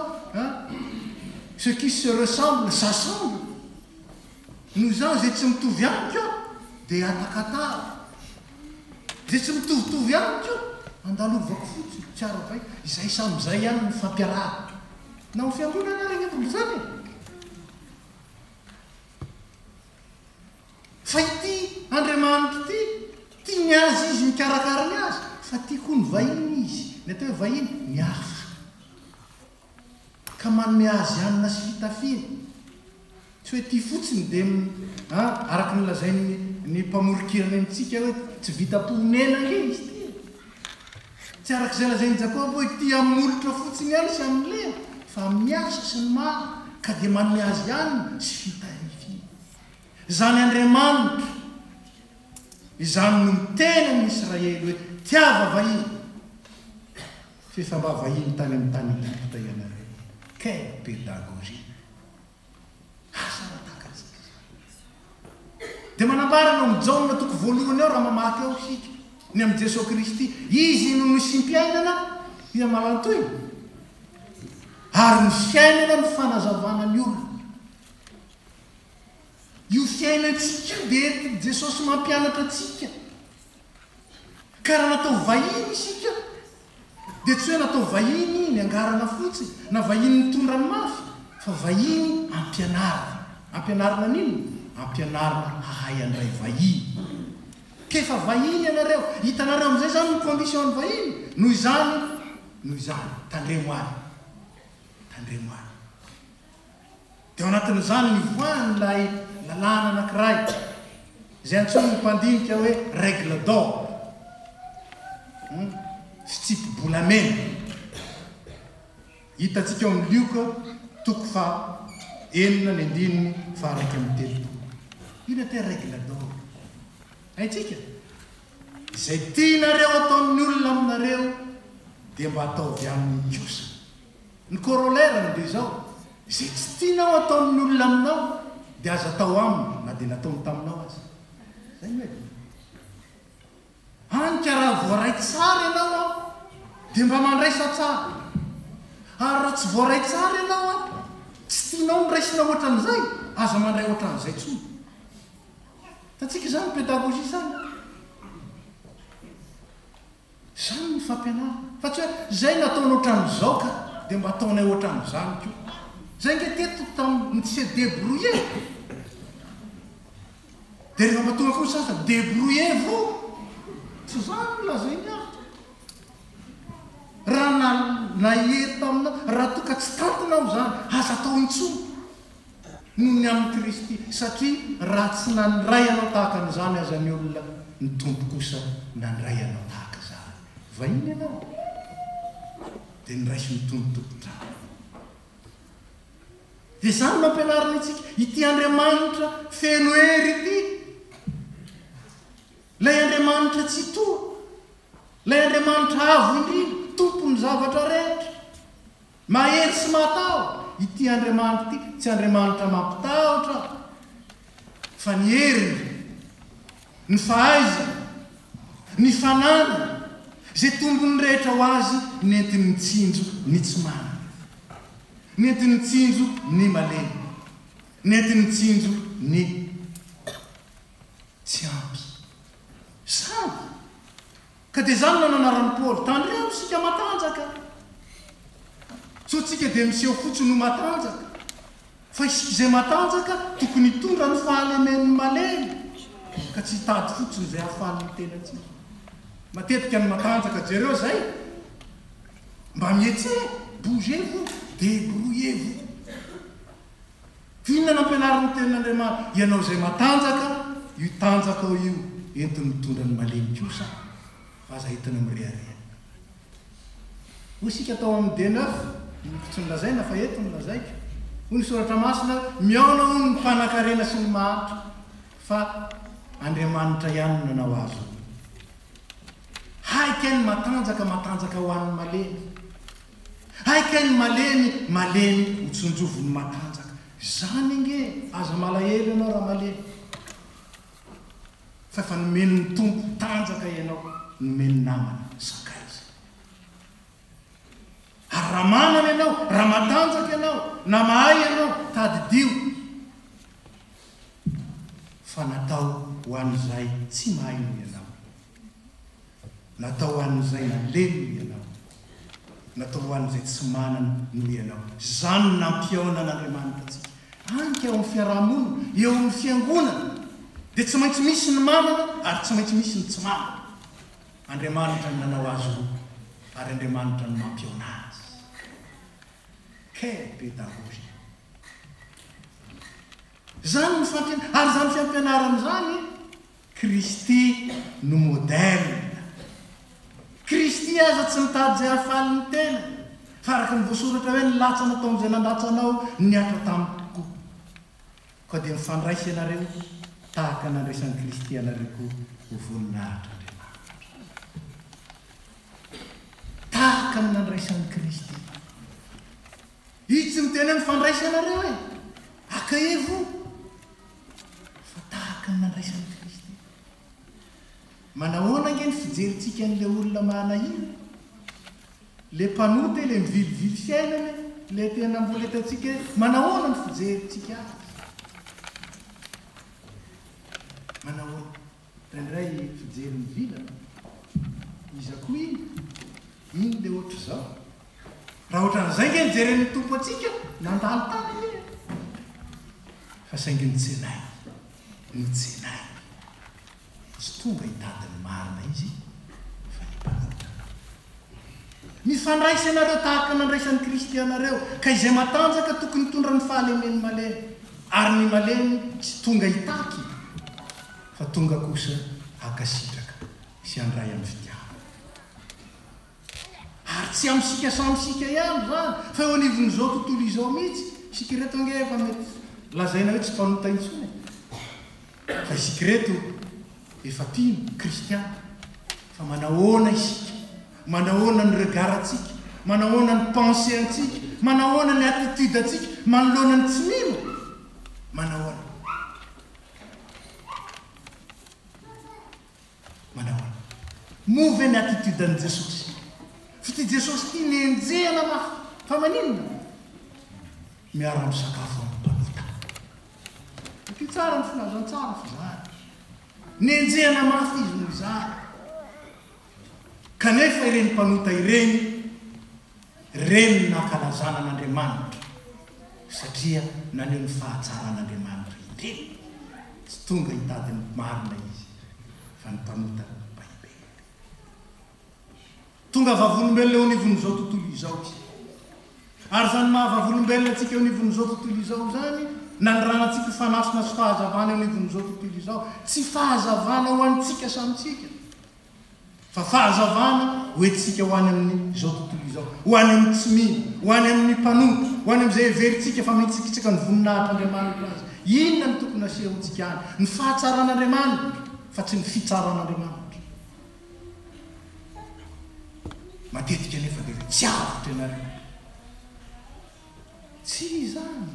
ce qui se ressemble s'assemble noho izany zay tsy mitovy amiko dia atakatara zay tsy mitovitovy amiko andalovako fotsiny tsy ara-bay izay samyzay ihany ny fampiarahana na ho fiangonana regny atoly zany fa ity Andriamanitra ity tia miazy izy mikarakara ny azy fa tia koa ny vahiny izy ny atao hoe vahiny mihafa ka manome azy anina sy fitafiana tsy hoe tia fotsiny dia araka ny lazainy ny mpamorikirana amintsika hoe tsy vita-ponena nge izy ty tsy arak'izay lazainy Jakoba hoe tia amin'olotra fotsiny ihany sy amin'ny lena fa miasa sy ny maro ka dia manome azy anina sy fitafiana zany Andriamanitra izany no mitena ny Israely hoe tiava vahiny fefamba vahiny tany amin'ny tany Egypta ianareo. Quelle pédagogie! Asa rahatakatsika. Dia manambara no amin'ny Jaona toko voalohany ao raha mamaky ao isika ny amin'ny Jesosy Kristy. Izy no simpiainana ia malantoy. Ary ny fiainana ny fanazavana ny olona. Io fiainantsika dia Jesosy mampianatra atsika. Ka raha natao vahiny isika, dia tsy hoe natao vahiny ny angarana fotsiny, na vahiny mitondra ny mafy, fa vahiny ampianarana. Ampianarana nino? Ampianarana hahay andray vahiny. Kefa vahiny ianareo, hitanareo amin'izay zany ny condition ny vahiny. Noho izany, tandremo any. Tandremo any. Dia ao anatin'izany nivoan'ilay lalàna anankiray, izay antsoina ny mpandinika hoe règle d'or. Fitsipy-bolamena. Hitantsika ao amin'ny Lioka toko fa 4:9 fa 1:3. Ina te règle d'or. Haitsika? Izay tianareo ataon'ny olona aminareo dia mba ataovy amin'ny kosa. Ny corollaire dia izao. Izay tsy tianao ataon'ny olona aminao dia aza atao aminy na dia nataony taminao azy. Zay hoe. Anka raha voaray tsara ianao dia mba mandraisa tsara. Ary raha tsy voaray tsara ianao tsy tianao niraisina ohatran'izay, aza mandray ohatran'izay tsony. Tatsika izany pédagogie zany. Zany ny fampianarana. Fa tsy hoe zay nataony ohatran'izao ka dia mba ataonay ohatran'izany koa. Zay nge teto tamin'ny tsy débrouiller. Dia rehefa mba tonga kosa sasa débrouillez-vous. Tsy zany lazainy aho. Raha nahery taminao, raha toka tsy tantinao zany, aza atao intsony noho ny amin'ny Kristy. Satria raha tsy nandray anao tahaka an'izany aza ny olona, ny tompo kosa nandray anao tahaka izany. Vahiny ianao dia niraisy ny tompotompotrano. Dia zany mampianarana itsika ity Andriamanitra feno hery ity. Lay Andriamanitra tsy toa, lay Andriamanitra avo indrindra, tompony zavatra rehetra, mahery sy matahotra. Ity Andriamanitra ity tsy Andriamanitra mampitahotra, fa ny heriny, ny fahaizana, ny fananana, izay tombony rehetra ho azy nentiny mitsinjo ny tsy manana, nentiny mitsinjo ny malemy, nentiny mitsinjo ny tsy ampy. Samy. Ka dia zany nananarany Paoly, tandreo sika matanjaka. So tsika dia miseho fotsiny no matanjaka. Fa isika izay matanjaka tokony hitondra ny fahalemen'ny malemy. Ka tsy hitady fotsiny izay hahafahan'ny tena tsika. Matetika ny matanjaka jereo zay. Mba mietseh, bougez-vous, débrouillez-vous. Fihinana ampianarany tenan'Andriamanitra, ianao izay matanjaka, io tanjaka ao io entiny mitondra ny malemy kosa. Fa aza hitana mireharea. Hoy isika atao amin'ny D9, tsy nilazaina fa eto nilazaiko. Hoy ny soratra masina, miaona hoy ny mpanan-karena sy ny mahantra, fa Andriamanitra ihany no nanao azy. Haika ny matanjaka ho an'ny malemy. Haika ny malemy ho tsonjovony matanjaka. Zany nge, aza malahelo ianao raha malemy. Fa efa nomeny ny tompo tanjaka ianao, nomeny namana sakaiza. Ary raha manana ianao, raha matanjaka ianao, na mahay ianao, tadidio. Fa natao ho an'izay tsy mahay no ianao. Natao ho an'izay nalemy no ianao. Natao ho an'izay tsy manana no ianao. Zany nampiaona n'Andriamanitra atsika. Anka eo amin'ny fiarahamonina, eo amin'ny fiangonana. Dia tsy maintsy misy ny manana, ary tsy maintsy misy ny tsy manana. Andriamanitra ny nanao azy roa, ary Andriamanitra ny mampiaona azy. Quelle pédagogie! Zany ny fampianarana, ary zany fampianarana zany, Kristy no modèle. Kristy aza tsy mitady izay hahafaly ny tena, fa araka ny voasoratra hoe ny latsa nataon'izay nandatsanao niatra taminy tokoa. Koa dia mifandraisa ianareo tahaka nandraisan'ny Kristy ianareo koa ho voninahitra Andriamanitra. tahaka ny nandraisan'ny Kristy. Io tsy miteny mifandraisanareo e, aka evo fa tahaka ny nandraisan'ny Kristy. Manahoana nge ny fijerytsika n'le olona manahira, le mpanoty le mivilivily fiainany, le tena mbola hitantsika manahoana ny fijerytsika azy. Manahoana indray fijery mivilana, iza koa iny le ohatra zao. Raha ohatran'izay nge nijeren'ny tompo atsika nandalo tany e, fa saingy nitsenay tsy tonga hitadiny marina izy fa ny mpanota. Mifandraisa ianareo tahaka nandraisan'ny Kristy anareo, ka izay matanjaka tokony tondra ny fahalemeny malemy, ary ny malemy tsy tonga hitaky fa tonga kosa hakasitraka sy andray amin'ny fitiavana. Ary tsy amin'sika samysika ihany zany, fa eo anivon'izao tontolo izao mihitsy isika reto nge efa mety lazaina hoe tsy mpanota intsony, fa isika reto efa tino kristiana. Fa manahoana isika, manahoana ny regaratsika, manahoana ny pensée-ntsika, manahoana ny attitude atsika manoloana ny tsy mino, manahoana move ny attitude an'i Jesosy. Fity Jesosy ty nenjehana mafy, fa maninona miara misakafo amin'ny mpanota. Ty tsara ny filazantsara fa zany nenjehana mafy izy noho izany. Kanefa ireny mpanota ireny nakalazana an'Andriamanitra, satria naneho ny fahatsaran'Andriamanitra indreny. Tsy tonga hitadiny marina izy fa ny mpanota baibe. Tonga vavolombelona eo anivon'izao tontolo izao izy. Ary zany mahavavolombelona atsika eo anivon'izao tontolo izao zany, nandranatsika fanasina sy fahazavana eo anivon'izao tontolo izao, tsy fahazavana ho antsika samitsika, fa fahazavana hoentsika ho any amin'izao tontolo izao, ho any amin'ny tsy mino, ho any amin'ny mpanota, ho any amin'izay everitsika fa mihitsikitsika ny voninahitran'Andriamanitra azy. Inona ny tokony asehontsika any? Ny fahatsaran'Andriamanitra fa tsy ny fitsaran'Andriamanitra. Matetika nefa dia tsy avitra ianareo. Tsy zany.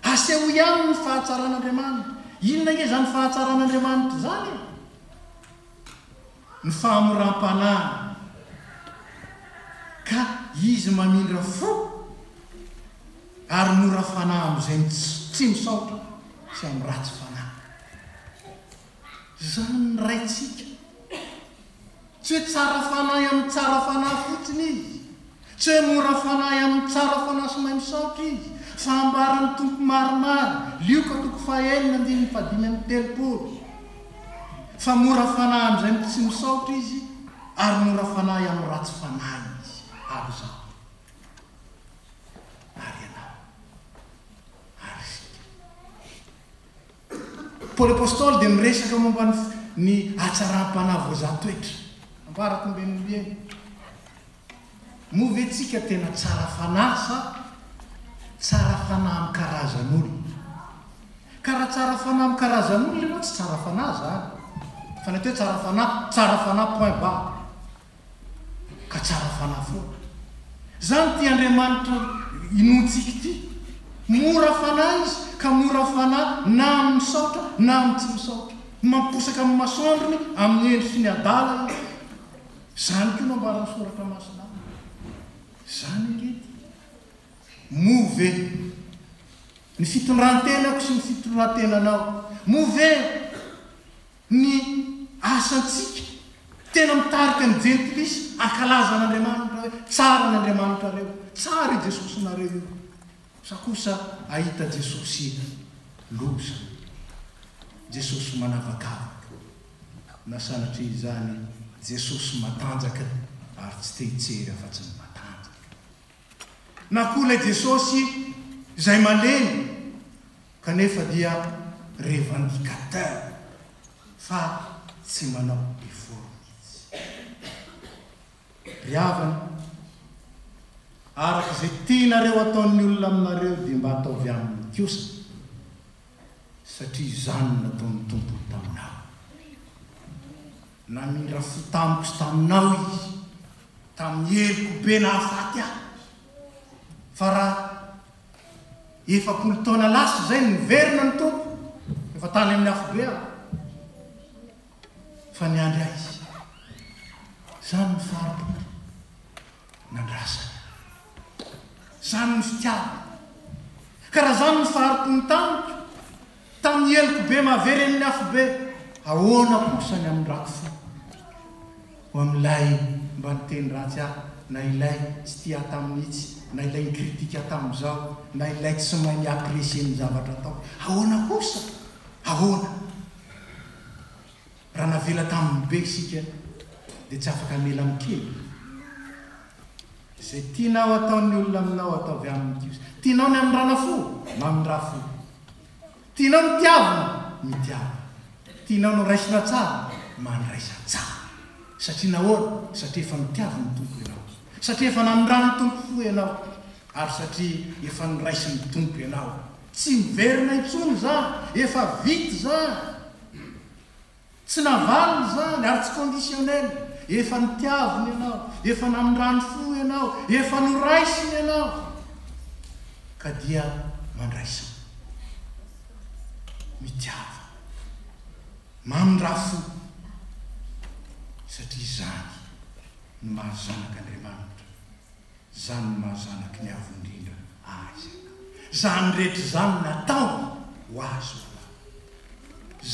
Aseho ihany ny fahatsaran'Andriamanitra. Inona nge zany fahatsaran'Andriamanitra zany? Ny fahamoram-panahy. Ka izy mamindra fo ary mora fanahy amin'izay tsy misaotra sy amin'ny ratsy fanahy. Zany ny raitsika. Tsy hoe tsara fanahy amin'ny tsara fanahy fotsiny izy, tsy hoe mora fanahy amin'ny tsara fanahy sy mahay misaotra izy, fa ambarany tompo maromaro, Lioka 4:5-7. Fa mora fanahy amin'izay tsy misaotra izy ary mora fanahy amin'ny ratsy fanahy izy. Ary zao ary ianao ary sika. Paoly apôstôly dia miresaka momba ny hatsaram-panahy voazatoetra. Ambarako mben'oleny. Moventsika tena tsara fanahy sa tsara fanahy amin'ny karazan'olona? Karaha tsara fanahy amin'ny karazan'olona ianao tsy tsara fanahy zany. Fa ny atao hoe tsara fanahy point barre. Ka tsara fanahy foana. Zany ty Andriamanitra inontsika ity. Mora fanahy izy, ka mora fanahy na amin'ny misaotra na amin'ny tsy misaotra. Mamposaka amin'ny masoandrony, amin'ny endry sy ny adala izy. Zany koa mambarany soratra masina. Zany ngety. Move ny fitondrantenako sy ny fitondrantenanao. Move ny asantsika tena mitarika ny jentilisa akalaza n'Andriamanitra hoe tsara n'Andriamanitra reo, tsara i Jesosy nareo io. Sa kosa ahita Jesosy loza, Jesosy manavakavaka, na sanatria izany Jesosy matanjaka ary tsy tehitsery afa-tsy ny matanjaka. Na koa ilay Jesosy izay malemy kanefa dia revendicateur fa tsy manao effort mihitsy. Riavana araka izay tianareo ataon'ny olona aminareo dia mba ataovy aminy kosa, satria izany nataon'ny Tompo taminao. Namindra fo tamiko sy taminao izy tamin'ny heliko be nahafaty ahy fa raha 7 taona lasa zay niverina ny tompo efa tany amin'ny afo be aho fa niandry ahy izy zany ny fahampony nandrasany zany ny fitiavana ka raha zany ny fahampony tamiko tamin'ny heliko be mahavery amin'ny afo be ahoana kosany amin'ny rako fo ho amin'ilay mba niteny ratsy ahy na ilay tsy tia tamin'itsy na ilay nikritika tamin'izao na ilay tsy mahay niapresie ny zavatra atao ahoana kosa ahoana raha navela tamin'ny be isika dia tsy afaka mela mikely zay tianao ataon'ny olona aminao ataovy amin'ny kiosy tianao ny amin'ny ranafo mamindra fo tianao nitiavina mitiavina tianao no raisina tsara mandraisa tsara satria nahoana satria efa nitiaviny tompo ianao satria efa namindrany tompo fo ianao ary satria efa niraisiny tompo ianao tsy miverina intsony zany efa vity zany tsy navaliny zany ary tsy conditionnel efa nitiaviny ianao efa namindrany fo ianao efa noraisiny ianao ka dia mandraisa mitiava mamindra fo satria zany ny mahazanaka Andriamanitra zany ny mahazanaky ny avondrindra azy zany rehetra zany nataony ho azy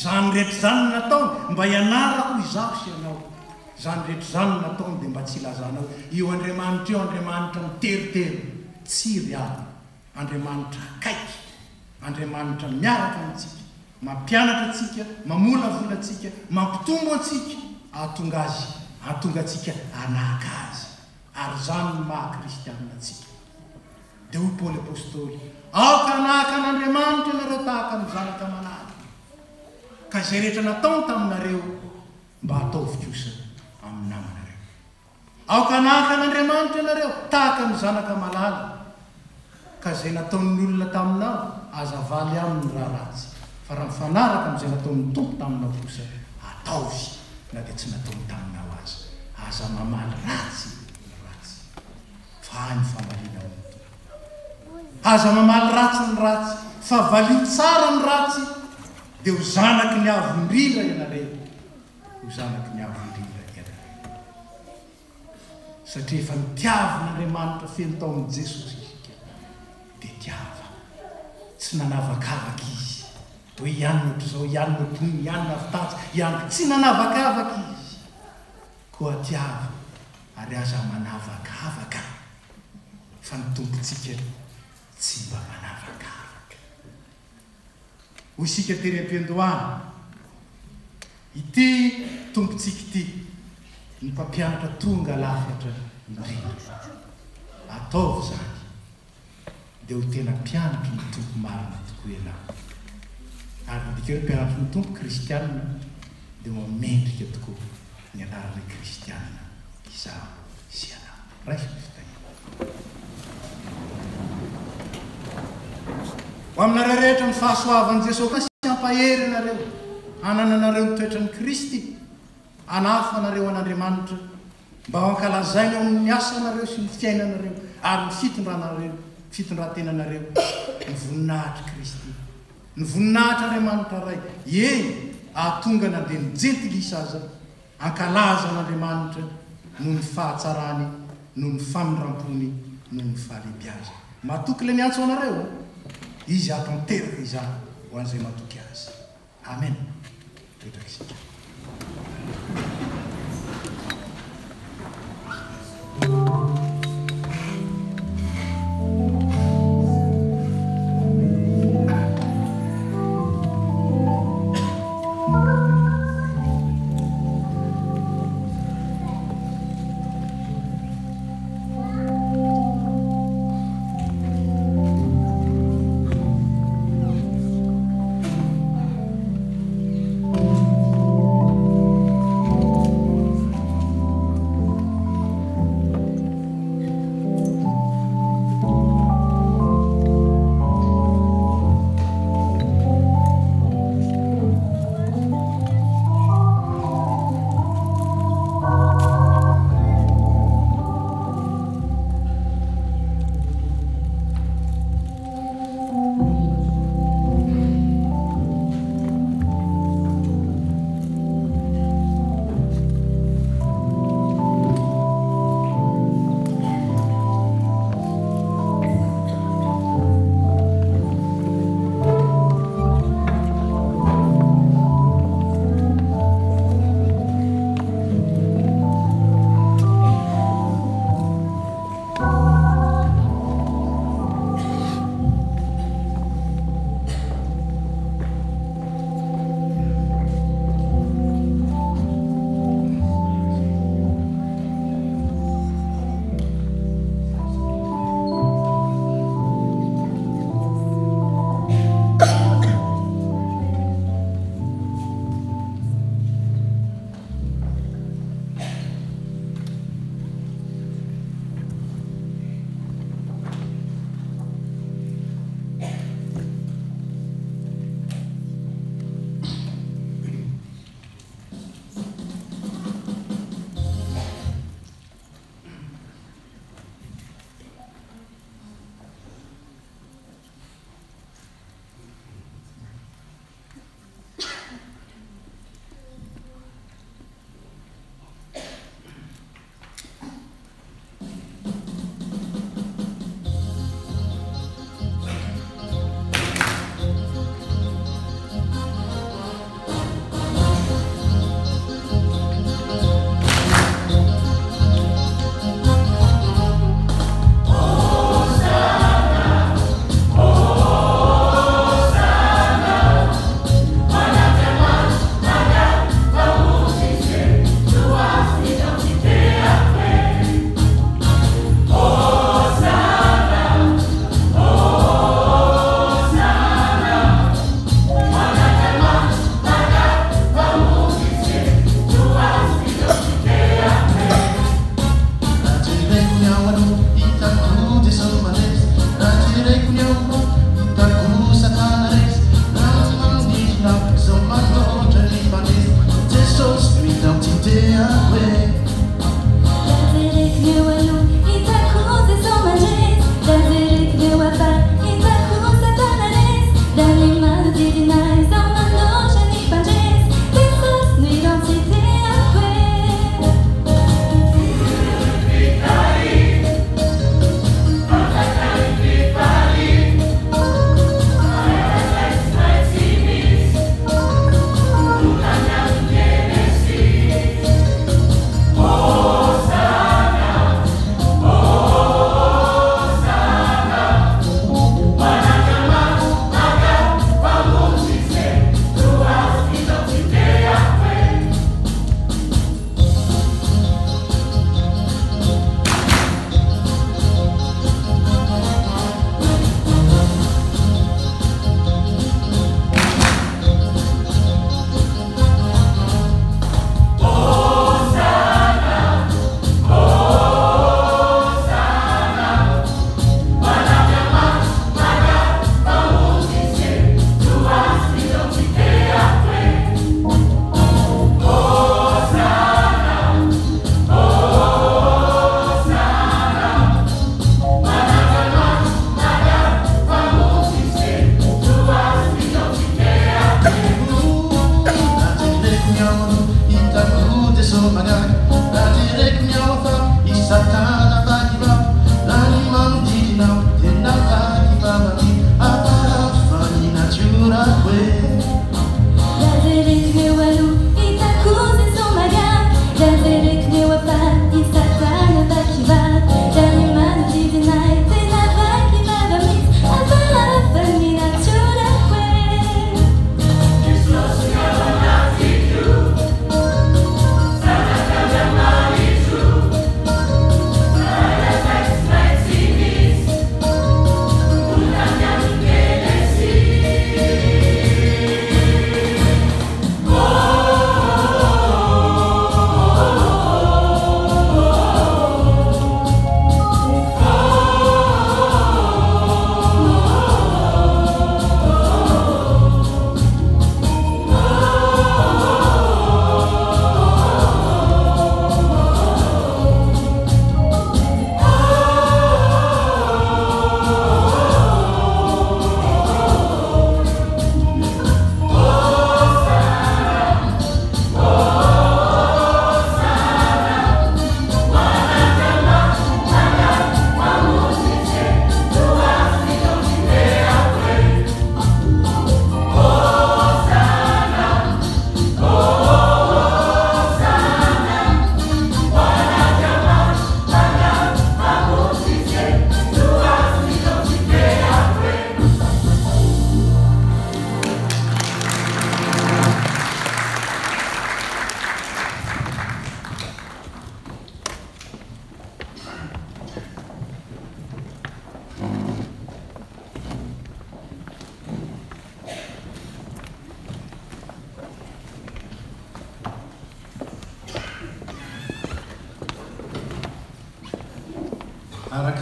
zany rehetra zany nataony mba hianarako izaho sy ianao zany rehetra zany nataony dia mba tsy ilazanao io Andriamanitra io Andriamanitra miteritery tsiry any Andriamanitra akaiky Andriamanitra miaraka amintsika mampianatra atsika mamola vola atsika mampitombo atsika ahatonga azy ahatonga atsika anaka azy ary zany ny maha kristianina atsika dia hoy Paoly apôstôly aoka anaka an'Andriamanitra ianareo tahaka ny zanaka manahy ka izay rehetra nataony taminareo mba ataovy kosa amin'ny namanareo aoka anaka an'Andriamanitra ianareo tahaka ny zanaka malala ka izay nataon'ny olona taminao azavaly aminy raha ratsy fa raha mifanaraka amin'izay nataon'ny tompo taminao kosa ataovy na dia tsy nataony taminao azy aza mamaly ratsy ratsy fa ny famalina ny tompo aza mamaly ratsy ny ratsy fa valio tsara ny ratsy dia ho zanaky ny avondrindra ianareo ho zanaky ny avondrindra ianareo satria efa nitiavin'Andriamanitra feno tao amin'i Jesosy isika dia tiava tsy nanavakavaka izy hoe ihany ohatr'izao ihany ohatr'iny ihany navitatsy ihany tsy nanavakavaka izy koa tiava ary aza manavakavaka fa ny tompontsika tsy mba manavakavaka ho isika tery am-piandohana ity tompontsika ity ny mpampianatra tonga lafatra indrindra ataovy zany dia ho tena mpianatra ny tompo marina tokoa ianao ary dikeo mpianatra ny tompo kristianina dia mamendrika tokoa ny anaran'ny kristianina izaho sy anao raisy fitahina ho aminareo rehetra ny fahasoavan'i Jesosy ka sy ampahery anareo anananareo ny toetran'ny Kristy anafa anareo an'Andriamanitra mba ho ankalazainy ao amin'ny asa anareo sy ny fiainanareo ary ny fitondrantenanareo ny voninahitra Kristy ny voninahitra Andriamanitra ray eny ahatonga na dia nijentilisa aza ankalaza an'Andriamanitra noho ny fahatsarany noho ny famindram-pony noho ny fahalehibe azy matoky le miantso anareo izy atanteraka izany ho an'izay matoky azy amen toetraka isika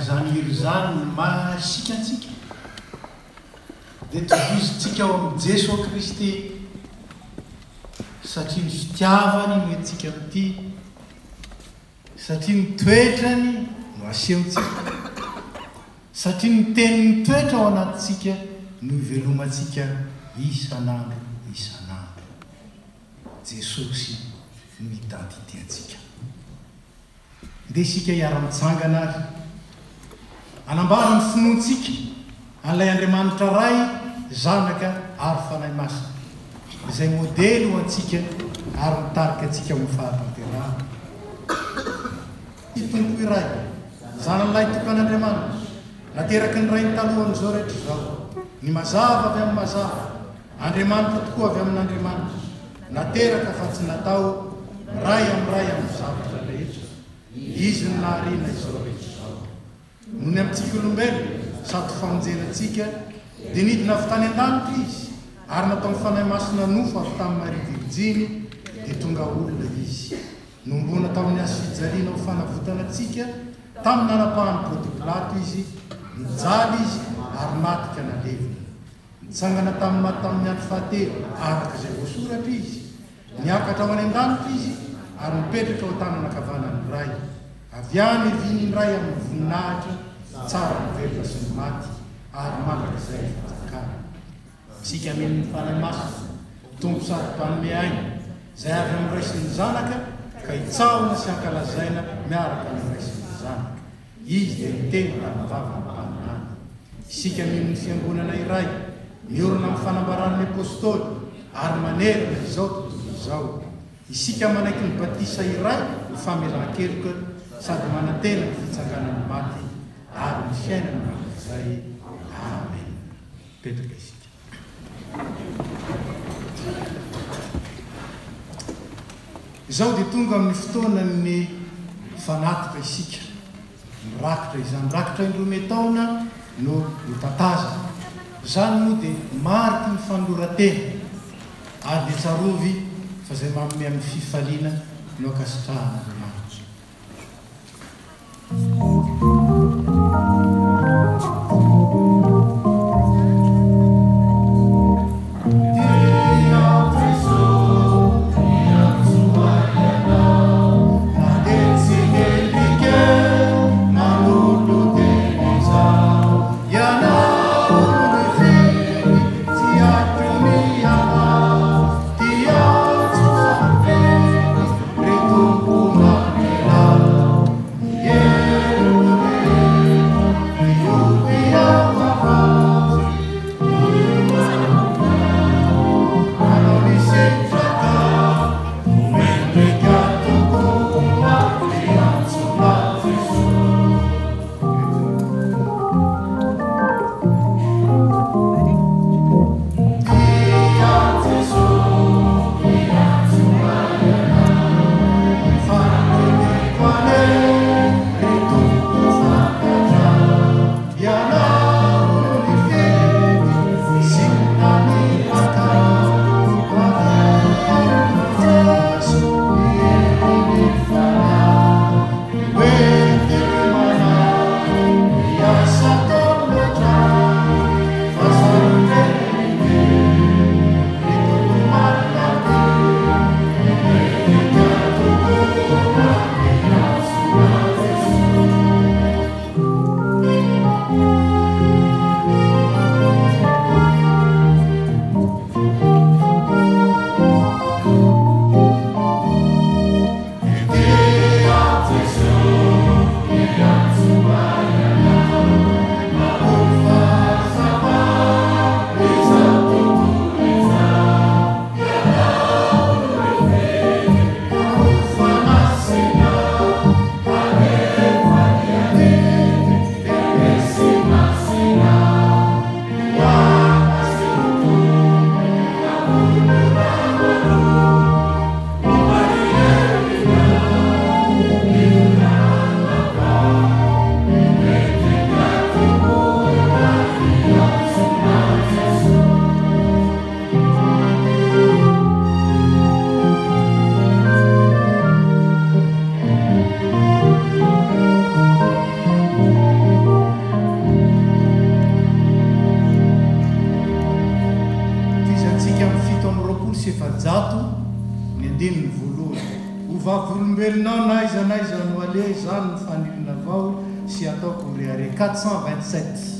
zany iry zany masika antsika dia tovizintsika ao amin'ny Jesosy Kristy satria ny fitiavany no antsika amin'ity, satria ny toetrany no asehontsika, satria ny teniny toetra ao anatintsika no ivelomantsika isan'andro isan'andro. Jesosy no identité antsika. Nde isika hiara-mitsangana azy anambara ny finoantsika an'ilay Andriamanitra ray, zanaka ary fanahy masina, izay modely ho antsika ary mitarika antsika amin'ny fahatanterahana. Ty tompo iray, zanan'ilay tokan'Andriamanitra, nateraky ny ray ny talohan'izao rehetra izao, ny mazava avy amin'ny mazava, Andriamanitra tokoa avy amin'Andriamanitra, nateraka fa tsy natao ray amin'ny zavatra rehetra, izy ny naharina izao rehetra izao. Nony amintsika olombelo sady famonjenantsika dia nidina avy tany an-danitra izy, ary natao ny fanahy masina nofo avy tamin'ny Maria Virginy dia tonga olona izy. Nombona tamin'ny asa fijaliana ho fanavotana antsika, tamin'ny nanapahany Ponto Pilato izy, nijaly izy ary matika nalevina. Nitsangana tamin'ny andro fahatelo araka izay voasoratra izy, niakatra ao any an-danitra izy ary mipetraka ao tanana ankavanan'ny ray. Avy any viny ray amin'ny voninahitra tsara mivelona sy ny maty ary mandrak izay fijakana. Isika amin'ny fanahy masina tompo sady mpanome aina izay avy amin'ny ray sy ny zanaka ka hitsahona sy hankalazaina miaraka amin'ny ray sy ny zanaka. Izy dia miteny tamin'ny vavany mpanany. Isika amin'ny fiangonana iray miorona amin'ny fanambaran'ny apôstôly ary manerana izao tontolo izao. Isika manaiky ny batisa iray ho famelan-keloka sady manantena ny fitsanganany maty ary ny fiainany manakizay. Amen. Petraka isika. Izao dia tonga amin'ny fotoanany fanatika isika, mirakitra izany rakitra indroa taona no tataza. Izany moa dia mariky ny fanoratena ary dia tsarovy fa izay manome amin'ny fifaliana no akasitrahana Andriamanitra. Yeah. andininy voalohany ho vavolombelonao na iza no ale zany ny fanilina avao sy ataoko reare 427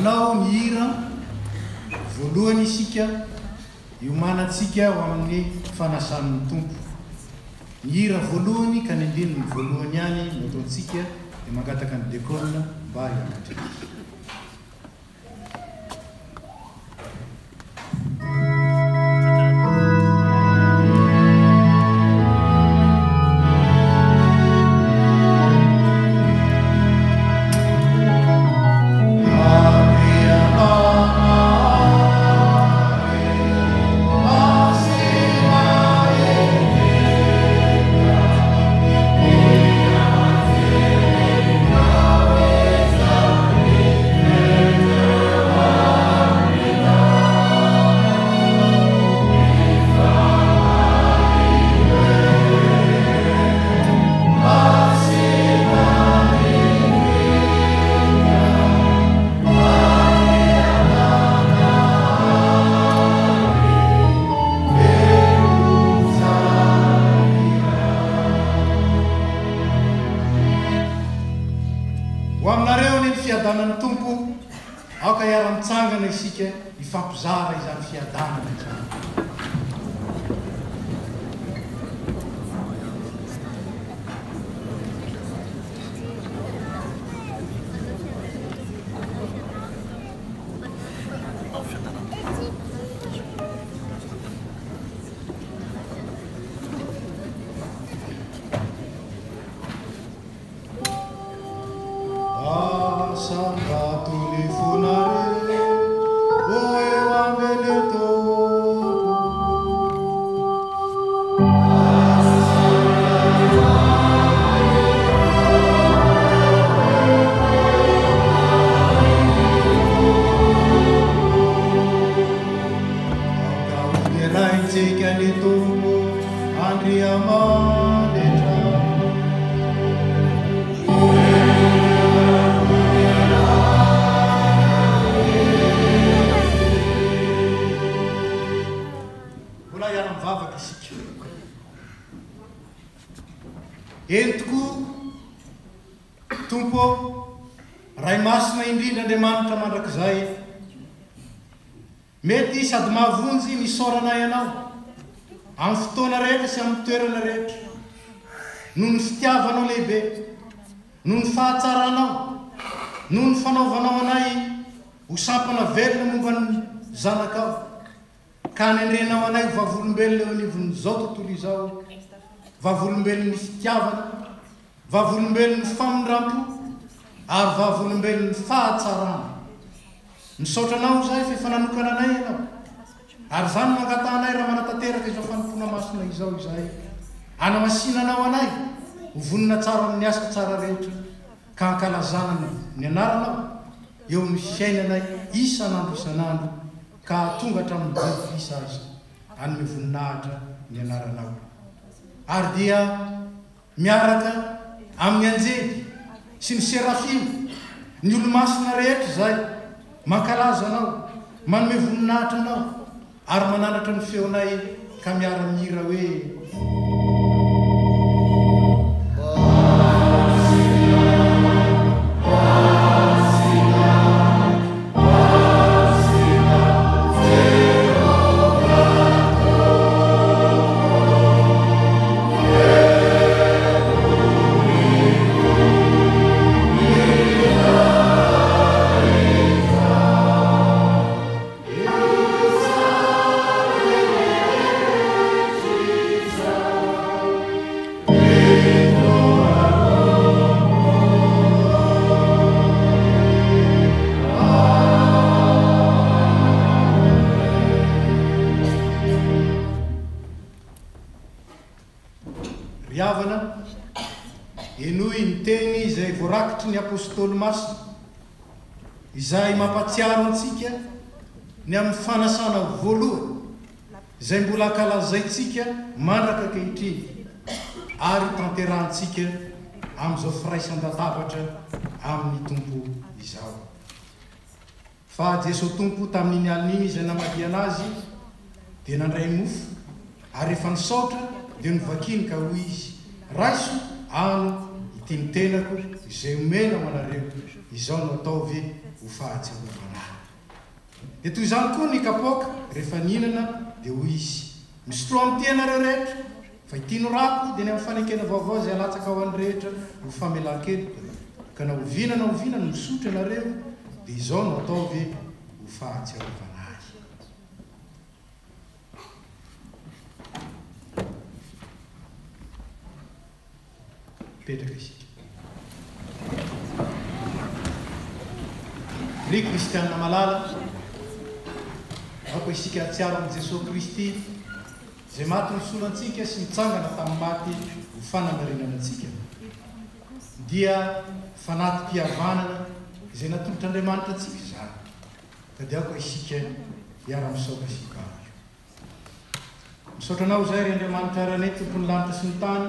manao mihira voalohany isika iomanantsika ho amin'ny fanasan'ny tompo mihira voalohany ka ny andininy voalohany any no ataontsika dia mangataka ny dekolina mba hiakatra fiadanany tompo aoka iara-mitsangana isika ifampizara izany fiadanana izany entiko tompo ray masina indrindra andriamanitra mandrakizay mety sady mahavonjy misoranay ianao amin'ny fotoana rehetra sy amin'ny toerana rehetra noho ny fitiavanao lehibe noho ny fahatsaranao noho ny fanaovanao anay ho sampana velona momba ny zanakao ka ny andrenao anay ho vavolombelona eo anivon'izao tontolo izao vavolombelon'ny fitiavana vavolombelon'ny famindrampo ary vavolombelon'ny fahatsarana nisotranao zay fa efa nanokana anay ianao ary zany mangatanay raha manatanteraka izao fanompona masina izao izay anamasinanao anay ho vonina tsara amin'ny asa tsara rehetra ka ankalazana ny anaranao eo amin'ny fiainanay isan'andro ka tonga hatramin'ny jobo isa azy anome voninahitra ny anaranao ary dia miaraka amin'ny anjely sy ny serafima ny olomasina rehetra zay mankalaza anao manome voninahitra anao ary mananatra ny feonay ka miara mihira hoe ny apôstôly masina izay mampatsiaro antsika ny amin'ny fanasana voalohany izay mbola ankalazaintsika mandraka ankehitriny ary tanterahantsika amin'izao firaisan-databatra amin'ny tompo izao fa Jesosy tompo tamin'iny alin'iny izay namadia anazy dia nandray mofo ary efa nisaotra dia novakiny ka hoy izy raiso ano ity ny tenako izay omena ho anareo izao no ataovy ho fahatsiarovana dia toy izany koa ny kapoaka rehefa nihinana dia hoy izy misotro amin'ity ianareo rehetra fa ity no rako dia ny amin'ny fanekena vaovao izay alatsaka ho an'ny rehetra ho famelan-kely ka na ovina na ovina no misotro ianareo dia izao no ataovy ho fahatsiarovana azy petraka isika ry kristianina malala ako isika atsiaro amin'i Jesosy Kristy izay maty nisorantsika sy mitsangana tamin'ny maty ho fanangarinana antsika dia fanatim-pihavanana izay natolotr'Andriamanitra antsika izany ka dia ako isika hiara-misaotra sikaro misaotra anao izay ry Andriamanitra aranay tompony lanitra sy ny tany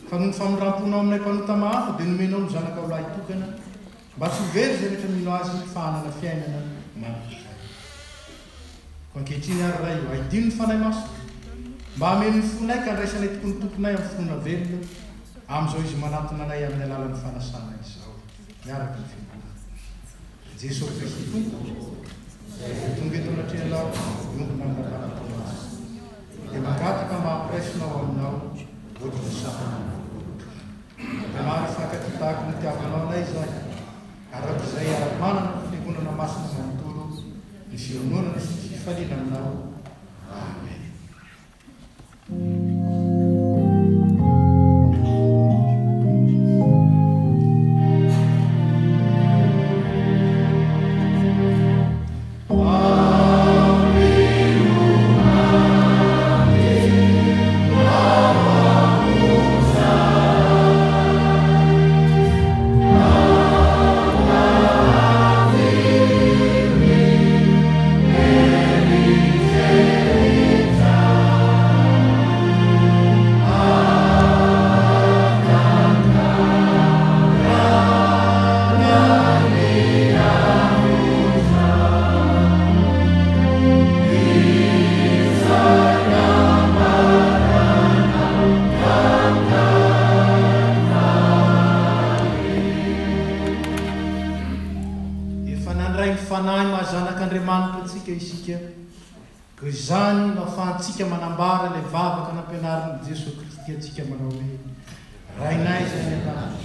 fa noho ny famindramponao aminay mpanota mahafa dia nomenao ny zanaka ho lahy tokana mba tsy hovery izay rehetra mino azy ny fahanana fiainana manokizay ko ankehitriny ary ray io aidino ny fanahy maso mba hameno ny fonay ka andraisanay tokony tomponay amin'ny fonona velona amin'izao izy manatona anay amin'ny alalan'ny fanasana izao miaraka ny fiangonana Jesosy Kristy tompo tonga eto anatrehana iombona amin'ny rapanatona azy dia mangataka mba hampiresinao aminao ohatrany sahana dia maro fankatitahako ny tiavanao anay zay arak'izay ara-manana ny fiangonana masina manontolo ny fiangonana sy ny fifaliana aminao amen isika ko izany no ahafahantsika manambara ilay vavaka nampianarin'i Jesosy Kristy antsika manao hoe rainay izay ny an-tany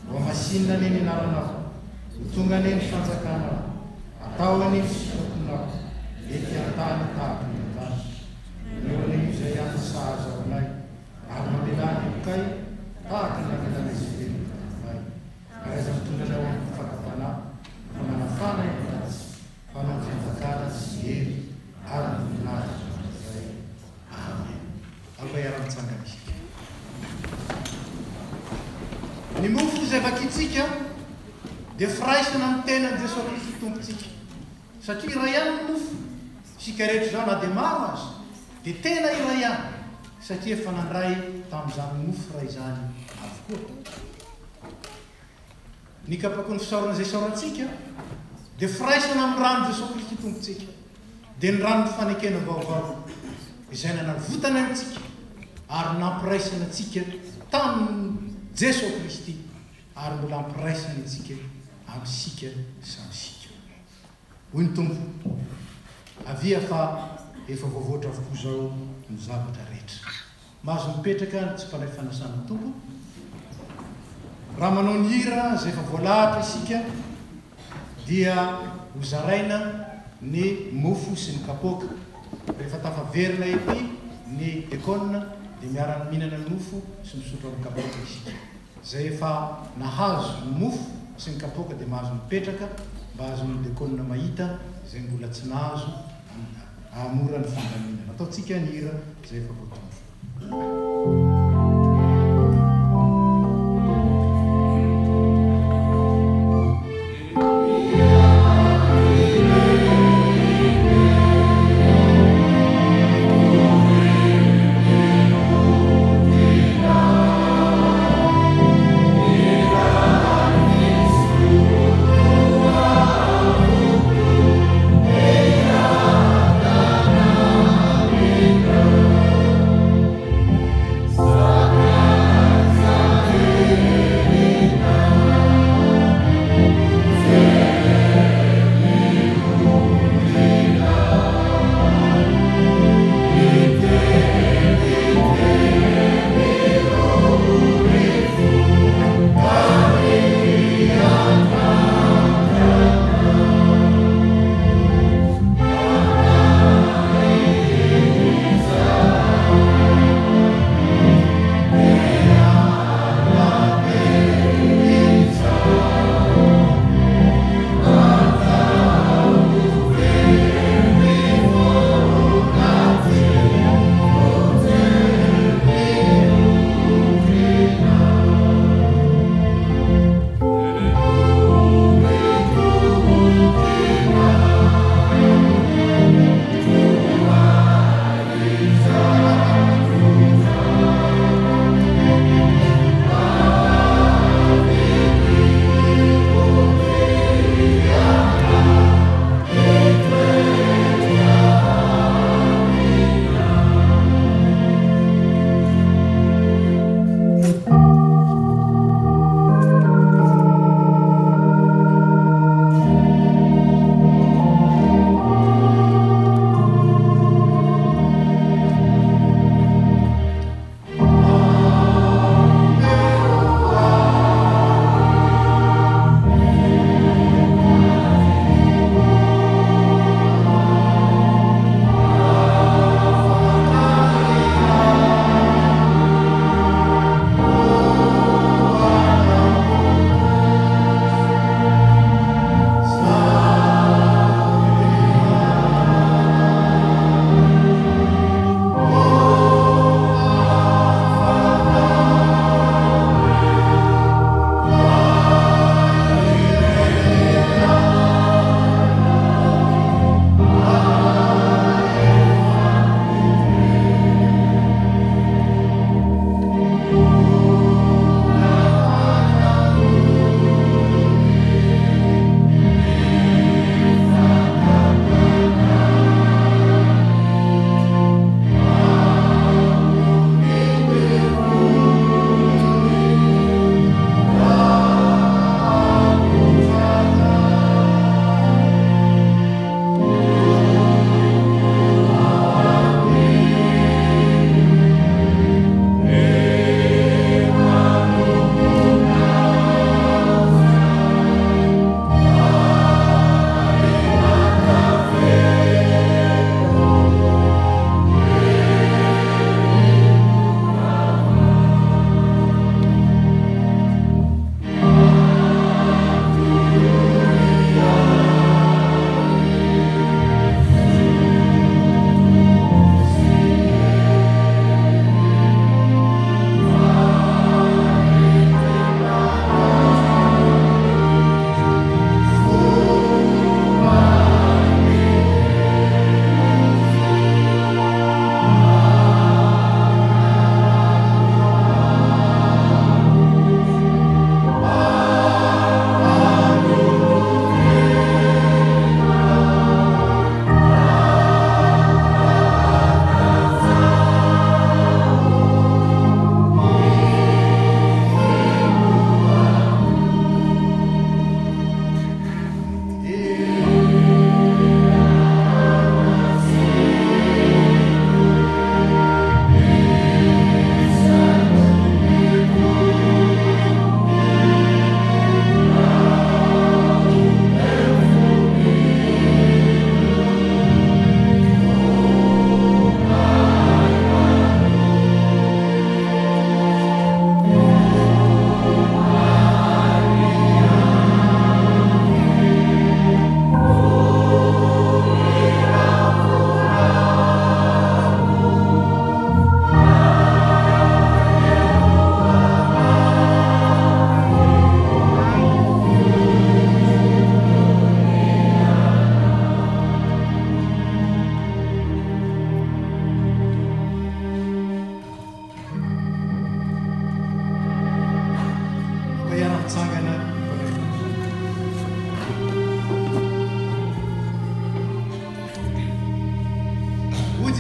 mba masinina neny anaranao ho tonga neny fanjakanao atao aneny fisotonao ety an-tany tahaka ny an-tany eo aneny izay any sahaza ao anay ary mamelany okay tahaka ny namelana izy velona taminay ary aza mitondra anao amin'ny fakapana fa manafana itasy fanao fanjakana sy hery ary nyvoninahitra zay amen ako iara-mitsangana isika ny mofo izay vakitsika dia firaisana amin'ny tenan'i Jesosy Kristy tompontsika satria iray ihany ny mofo sika rehetra zao na dia maro azy dia tena iray ihany satria efa nandray tamin'izany mofo iray izany avokoa ny kapako ny fisaorana izay saorantsika dia firaisana amin'ny rano Jesosy Kristy tompontsika dia ny rano fanekena vaovao izay nanavotana antsika ary nampiraisana antsika tamin'ny Jesosy Kristy ary mbola ampiraisana antsika amin'isika samysika. Hoy ny Tompo, avia fa efa voavoatra avokoa zao ny zavatra rehetra. Mahazo mipetraka ny tsy mpalay fanasana Tompo. Raha manao ny hira izay efa voalahatra isika dia hozaraina ny mofo sy ny kapoaka. Rehefa tafaverina ety ny dekona dia miara mihinana ny mofo sy misotro amin'ny kapoaka isika. Zay efa nahazo ny mofo sy ny kapoaka dia mahazo mipetraka mba azo ny dekona mahita izay mbola tsy nahazo amora ny fandaminana. Ataontsika ny hira izay efa voatombo.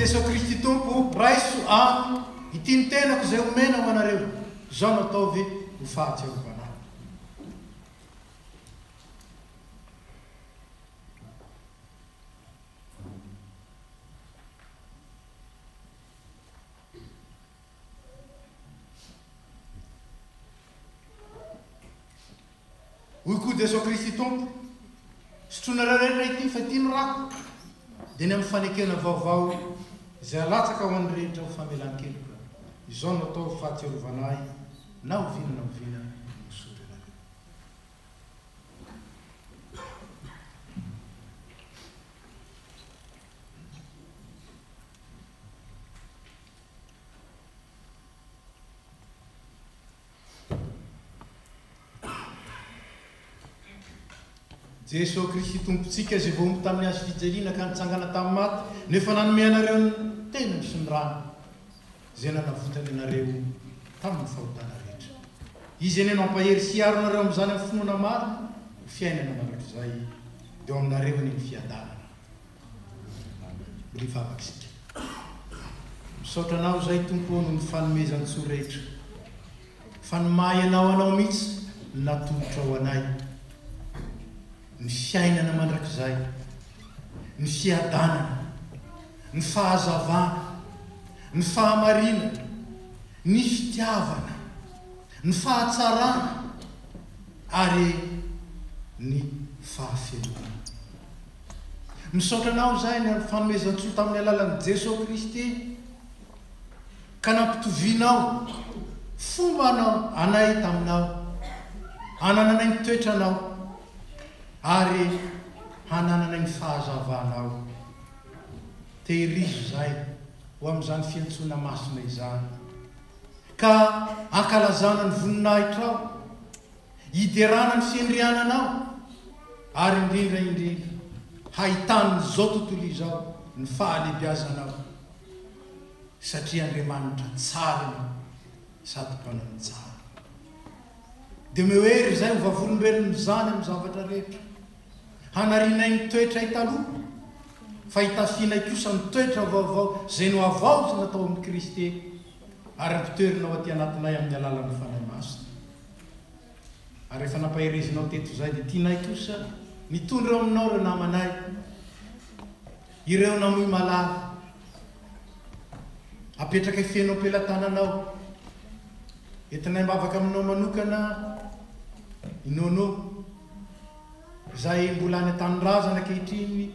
Jesosy Kristy tompo raiso aminy ity ny tenako izay omena ho anareo zao no ataovy ho fahatsiarovana. Hoy koa Jesosy Kristy tompo, sotrona rehetra ity fa ity no rako dia ny amin'ny fanekena vaovao izay alatsaka ho an'ny rehetra ho famelan-keloko. Izao no atao fahatsiarovana ahy na oviana misotro anareo. Jesosy Kristy tompontsika izay voaomby tamin'ny azo fijaliana ka nitsangana tamin'ny maty nefa nanome anareo ny tenany sy ny rano izay nanavotany anareo tamin'ny fahotana rehetra. Izy eny mampahery siaro anareo amin'izany amin'ny finoana maro ho fiainana mandrakizay dia aminareo ny fiadanana. Mivavaka isika. Misaotra anao izay tompo noho ny fanomezan-tsoa rehetra. Fa ny mahay anao mihitsy natolotra ao anay. Ny fiainana mandrakizay, ny fiadanana, ny fahazavana, ny fahamarinana, ny fitiavana, ny fahatsarana ary ny fahafelona. Misaotra anao izay ny fanomezan-tsoa tamin'ny alalan'i Jesosy Kristy ka nampitovianao fomba anao anay taminao, hanananay ny toetranao ary hananana ny fahazavanao. Tehirizo izay ho amin'izany fiantsoana masina izany ka ankalazana ny voninahitrao, hiderana ny fiandriananao ary indrindra hahitana n'izao tontolo izao ny fahalehibiazanao satria Andriamanitra tsara ianao sady mpanao tsara. Dia mehoery izay ho vavolombelony zany amin'ny zavatra rehetra, hanarinay ny toetra hitaloha fa hitafianay kosa ny toetra vaovao izay no avaozy natao amin'ny Kristy ary ampitoerinao aty anatinay amin'ny alalan'ny fanahy masina. Ary rehefa nampaherezinao teto izay dia tianay kosa mitondra aminao ireo namanay, ireo namoy malala, apetraka ifenao am-pelantananao, entinay mbavaka aminao manokana inono izay mbola any an-tanindrazana ankehitriny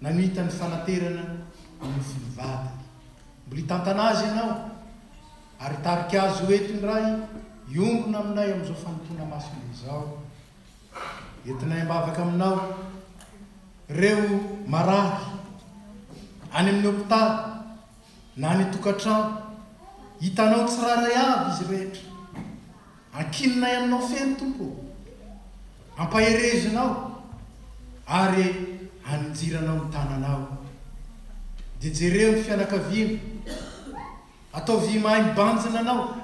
nanita ny fanaterana amin'ny filovady. Mbola hitantana azy ianao ary tarika azy ho entiny ray iombona aminay amin'izao fanontona masina izao. Entinay mbavaka aminao ireo maraky any amin'ny hopitaly na any tokantrano, hitanao tsiraray avy izy rehetra, ankininay aminao feno tompo, ampaherezinao ary hanjiranao ny tananao. Dia jereo ny fianakaviana, ataovy mahay mibanjina anao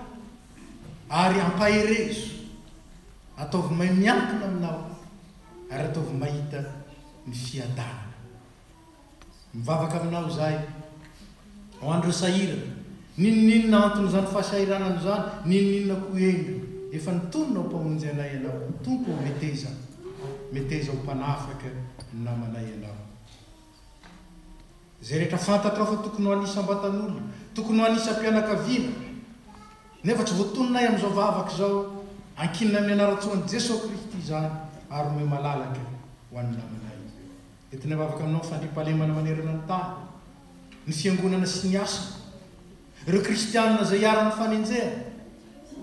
ary ampaherezo, ataovy mahay miankina aminao ary ataovy mahita ny fiadanana. Mivavaka aminao izay ho andro sahirana, ninonina antony izany fahasahiranana izany, ninonina koa enga efa nitonona ho mpamonjy anay ianao. Tompo meteza ho mpanafaka ny namanay ianao. Izay rehetra fantatrao fa tokony ho anisa ambatan'olona, tokony ho anisa mpianakaviana, nefa tsy voatononay amin'izao vavaka izao, ankinina amin'ny anaratsoan'i Jesosy Kristy izany ary hoe malalaka ho an'ny namanay. Entinay vavaka aminao fandriampahalemana manerana ny tany, ny fiangonana sy ny asa, ireo kristianina izay hiara-ny fanenjehana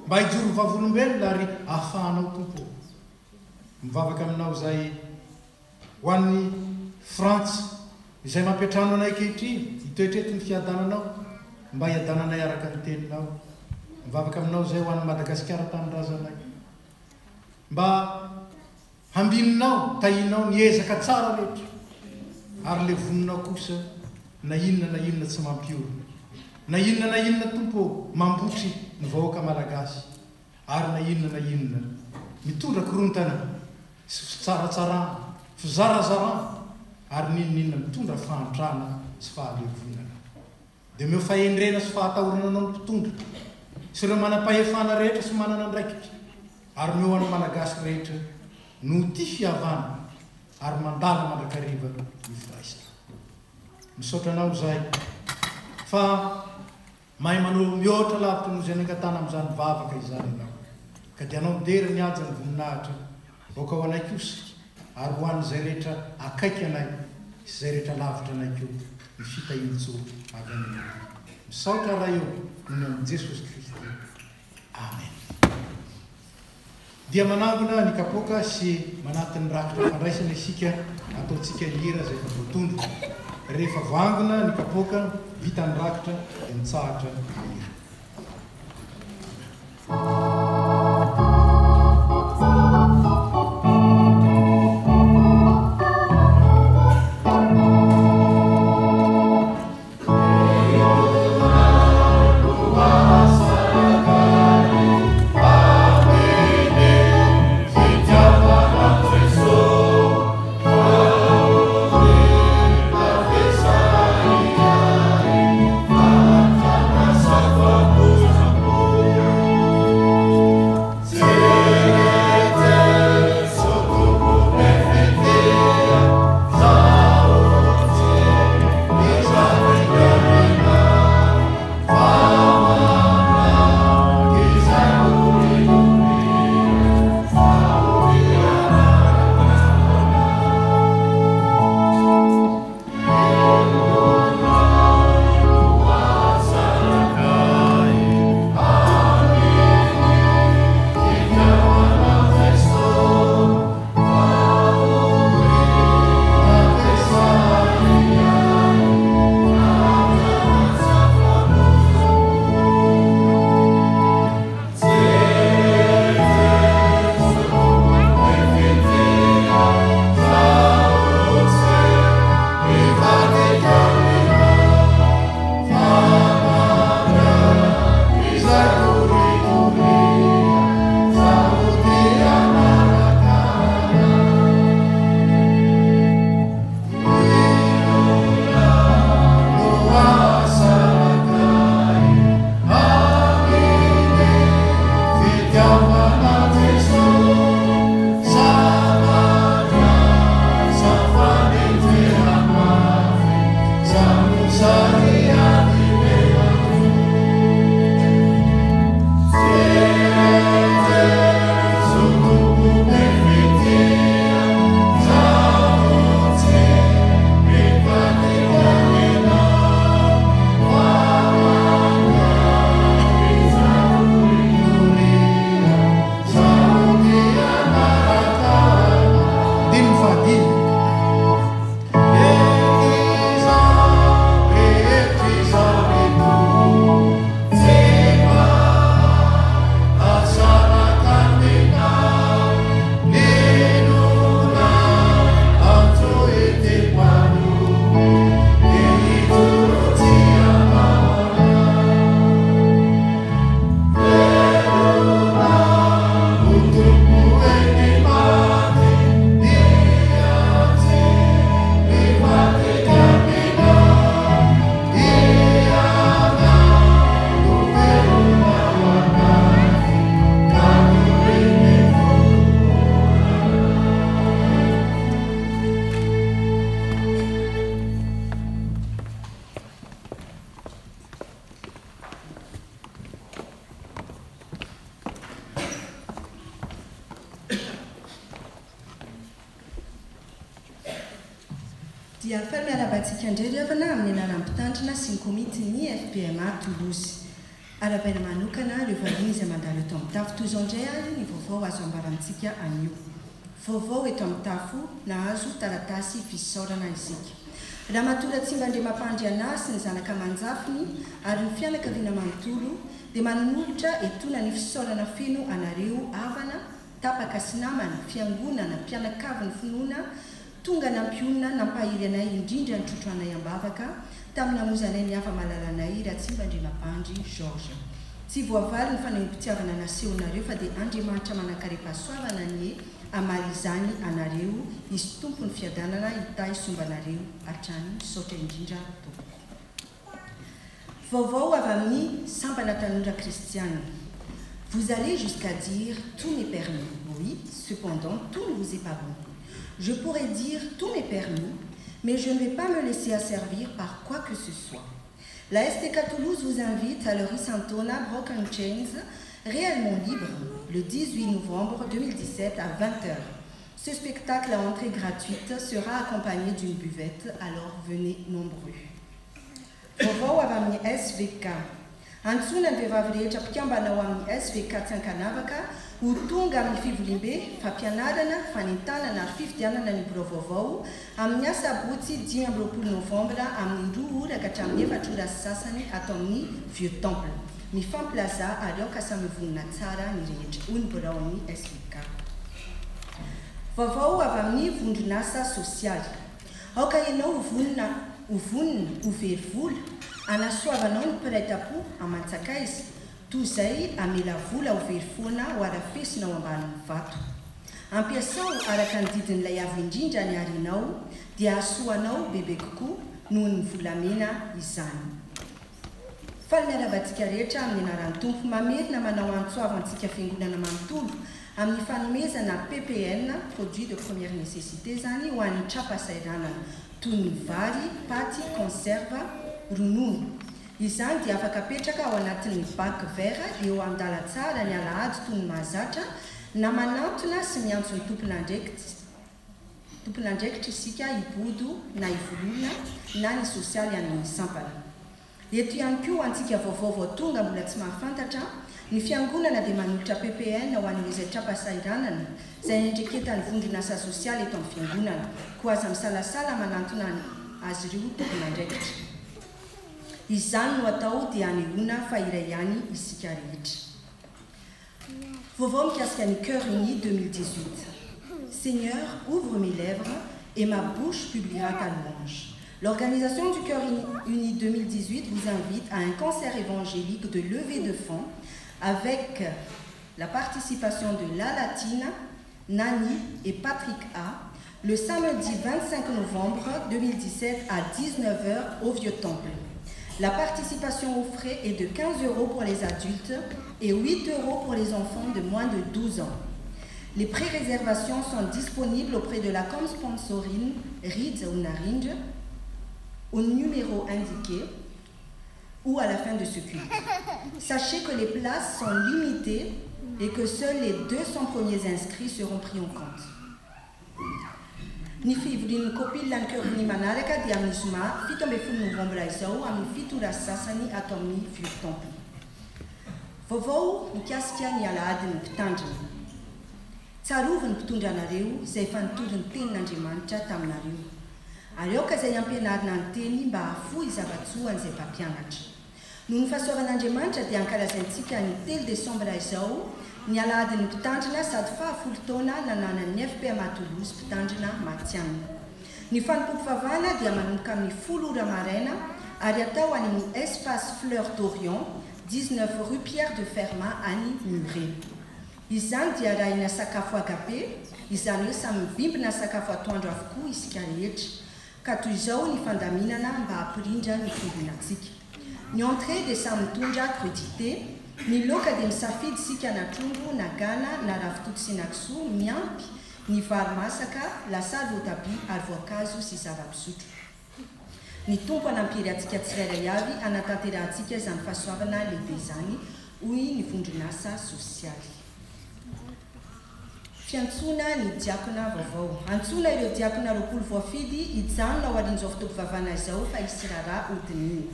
mba hijoro vavolombelona ary ahafahanao tompo. Mivavaka aminao izay ho an'ny Frantsa izay mampiatrano anay ankehitriny, hitoetrety ny fiadananao mba hiadananay araka ny teninao. Mivavaka aminao izay ho an'ny Madagasikara tanindrazanay mba hambininao, tahinao ny ezaka tsara rehetra ary le voninao kosa na inona tsy mampiorona, na inona tompo mambotry ny vahoaka malagasy ary na inona mitondra korontana sy fitsaratsarana, fizarazarana ary ninona mitondra fahantrana sy fahalevonana. dia meo fahendrena sy fahatahorana anao ny mpitondra sy ireo manam-pahefana rehetra sy manana andraikitra ary meo any malagasy rehetra no tia fihavana ary mandala mandrakariva ny firaisana. Misaotra anao izay fa mahay manao mihoatra lavitra noho izay nangatana amin'izany vavaka izany ianao ka dia anao midera ny anja ny voninahitra voaka ho anay kosa ary ho an'izay rehetra akaiky anay sy izay rehetra lavitra anay ko ny fitahintso avy aminay. Misaotra raha eo noho amin'ny Jesosy Kristy. Amen. Dia manangona ny kapoaka sy manatin'ny rakitra fandraisana isika ataontsika hira izay efa voatondro. Rehefa vangona ny kapoaka vita ny rakitra dia mitsahatra ny hira. Dia fermi arabantsika andrerevana amin'ny anaram-pitantrana sy ny komitiny FPMA Toulouse. Arabaina manokana ireo vahiny izay mandalo eto amin'ny tafo toy izao indray ary ny vaovao azo ambarantsika anio. Vaovao eto amin'ny tafo nahazo taratasy fisaorana isika. Raha matola Tsimbandriamampandry Anasy ny zanaka manjafiny ary ny fianakaviana manontolo dia manolotra etona ny fisaorana feno anareo havana, tapaka sy namana, fiangonana, mpianakavy ny finoana tonga nampionina nampahiry anay indrindra ny trotroanay ambavaka tamin'ny namozanay ny hafa malalanay raha Tsimbandriamampandry Georges. Tsy voavaly ny fanaingom-pitiavana nasehonareo fa dia Andriamanitra manankarepasoavana ny amaly izany anareo isy tompony fiadanana hita isombanareo hatrany misaotra indrindra tompoko. Vaovao avy amin'ny sampana tanora kristiana. Vous allez jusqu'à dire tout m'est permis. Oui, cependant, tout ne vous est pas bon. Je pourrais dire tout m'est permis, mais je ne vais pas me laisser asservir par quoi que ce soit. La STK Toulouse vous invite à l'Horizontal Broken Chains, réellement libre, le 18 novembre 2017 à 20h. Ce spectacle à entrée gratuite sera accompagné d'une buvette, alors venez nombreux. Vaovao avy amin'ny SVK. Antsona ny vehivavy rehetra mpikambanao amin'ny SVK Tsiankanavaka ho tonga amin'ny fivolimbe fampianarana, fanentanana ary fifidianana ny birao vaovao amin'ny asabotsy 10 novambra amin'ny 2 ora ka hatramin'ny 4 ora sasany atao amin'ny Vieux Temple. Mifampilaza ary aoka samy vonona tsara ny rehetra. Hoy ny birao amin'ny SVK. Vaovao avy amin'ny vondron'asa sosialy. Aoka ianao ho vonona ho very vola, anasoavanao ny mpiray-tam-po aman-tsakaizy, toy izay amela vola ho very foana ho arafesinao ambanin'ny vato. Ampiasao araka ny didin'ilay avo indrindra ny arinao, dia asoanao bebe kokoa noho ny volamena izany. Faly miarabantsika rehetra amin'ny anaran'ny tompo mamerina manao antsoavantsika fiangonana manontolo amin'ny fanomezana PPN, produit de première nécessité zany ho an'ny trapasairanana toy ny vary, paty, conserve, ronono. Izany dia afaka apetraka ao anatin'ny bac vert eo andala tsara ny alahady toy ny mahazatra na manantona sy miantso ny tompon'andraikitra isika hibodo na hivolona na ny sosialy amin'ny sampana. Eto ihany koa antsika vaovao tonga mbola tsy mahafantatra, ny fiangonana dia manolotra PPN ho an'izay trapasairanana izay endreketan'ny vondron'asa sosialy eto amin'ny fiangonana, koa aza misalasala manantona azy ireo tompon'andraikitra. Izany no atao dia anehoana fa iray ihany isika rehetra. Vaovao mikasika ny Cœur Uni 2018. Seigneur, ouvre mes lèvres et ma bouche publiera ta louange. L'organisation du Cœur Uni 2018 vous invite à un concert évangélique de levée de fonds avec la participation de La Latine, Nani et Patrick A. le samedi 25 novembre 2017 à 19h au Vieux Temple. La participation aux frais est de 15 € pour les adultes et 8 € pour les enfants de moins de 12 ans. Les pré-réservations sont disponibles auprès de la com-sponsorine Reed ou Naringe au numéro indiqué ou à la fin de ce culte. Sachez que les places sont limitées et que seuls les 200 premiers inscrits seront pris en compte. Ny fivorin'ny kopilany Cœur Uni manaraka dia amin'ny zoma 17 novambra izao amin'ny 7 ora sasany atao amin'ny Vieux Temple. Vaovao mikasika ny alahady ny mpitandrina. Tsarovy ny mpitondra anareo izay efa nitondry ny tenin'Andriamanitra taminareo. Ary aoka izay ampianarina ny teny mba hahafohy zava-tsoany izay mpampianatra. Noho ny fahasoavan'Andriamanitra dia ankalazaintsika ny 3 desambra izao ny alahady ny mpitandrina sady 10 taona nananan'ny FPMA Toulouse mpitandrina matianina. Ny fanompoam-pivavahana dia manomboka amin'ny 10 ora maraina ary atao any amin'ny Espace Fleur d'Orient, 19 rue Pierre de Fermat any Muret. Izany dia arahina sakafo agape, izany hoe samy mivimbina sakafo atoandro avokoa isika rehetra, ka toy izao ny fandaminana mba hampirindra ny fimbinantsika. Ny entrée dia samy mitondra crudité, ny loka dia misafidy sika na trondro, na gana, na ravitoto sy na kisoa, miampy, ny vary masaka, lasary voatabia ary voankazo sy zava-pisotro. Ny tompo anampiry antsika tsirairay avy anatanterantsika izany fahasoavana lehibe izany, hoy ny vondron'asa sosialy. Fiantsona ny diakona vaovao. Antsona ireo diakona 20 voafidy hijanona ao arin'izao fotoam-pivavahana izao fa hisy raharaha hodininy.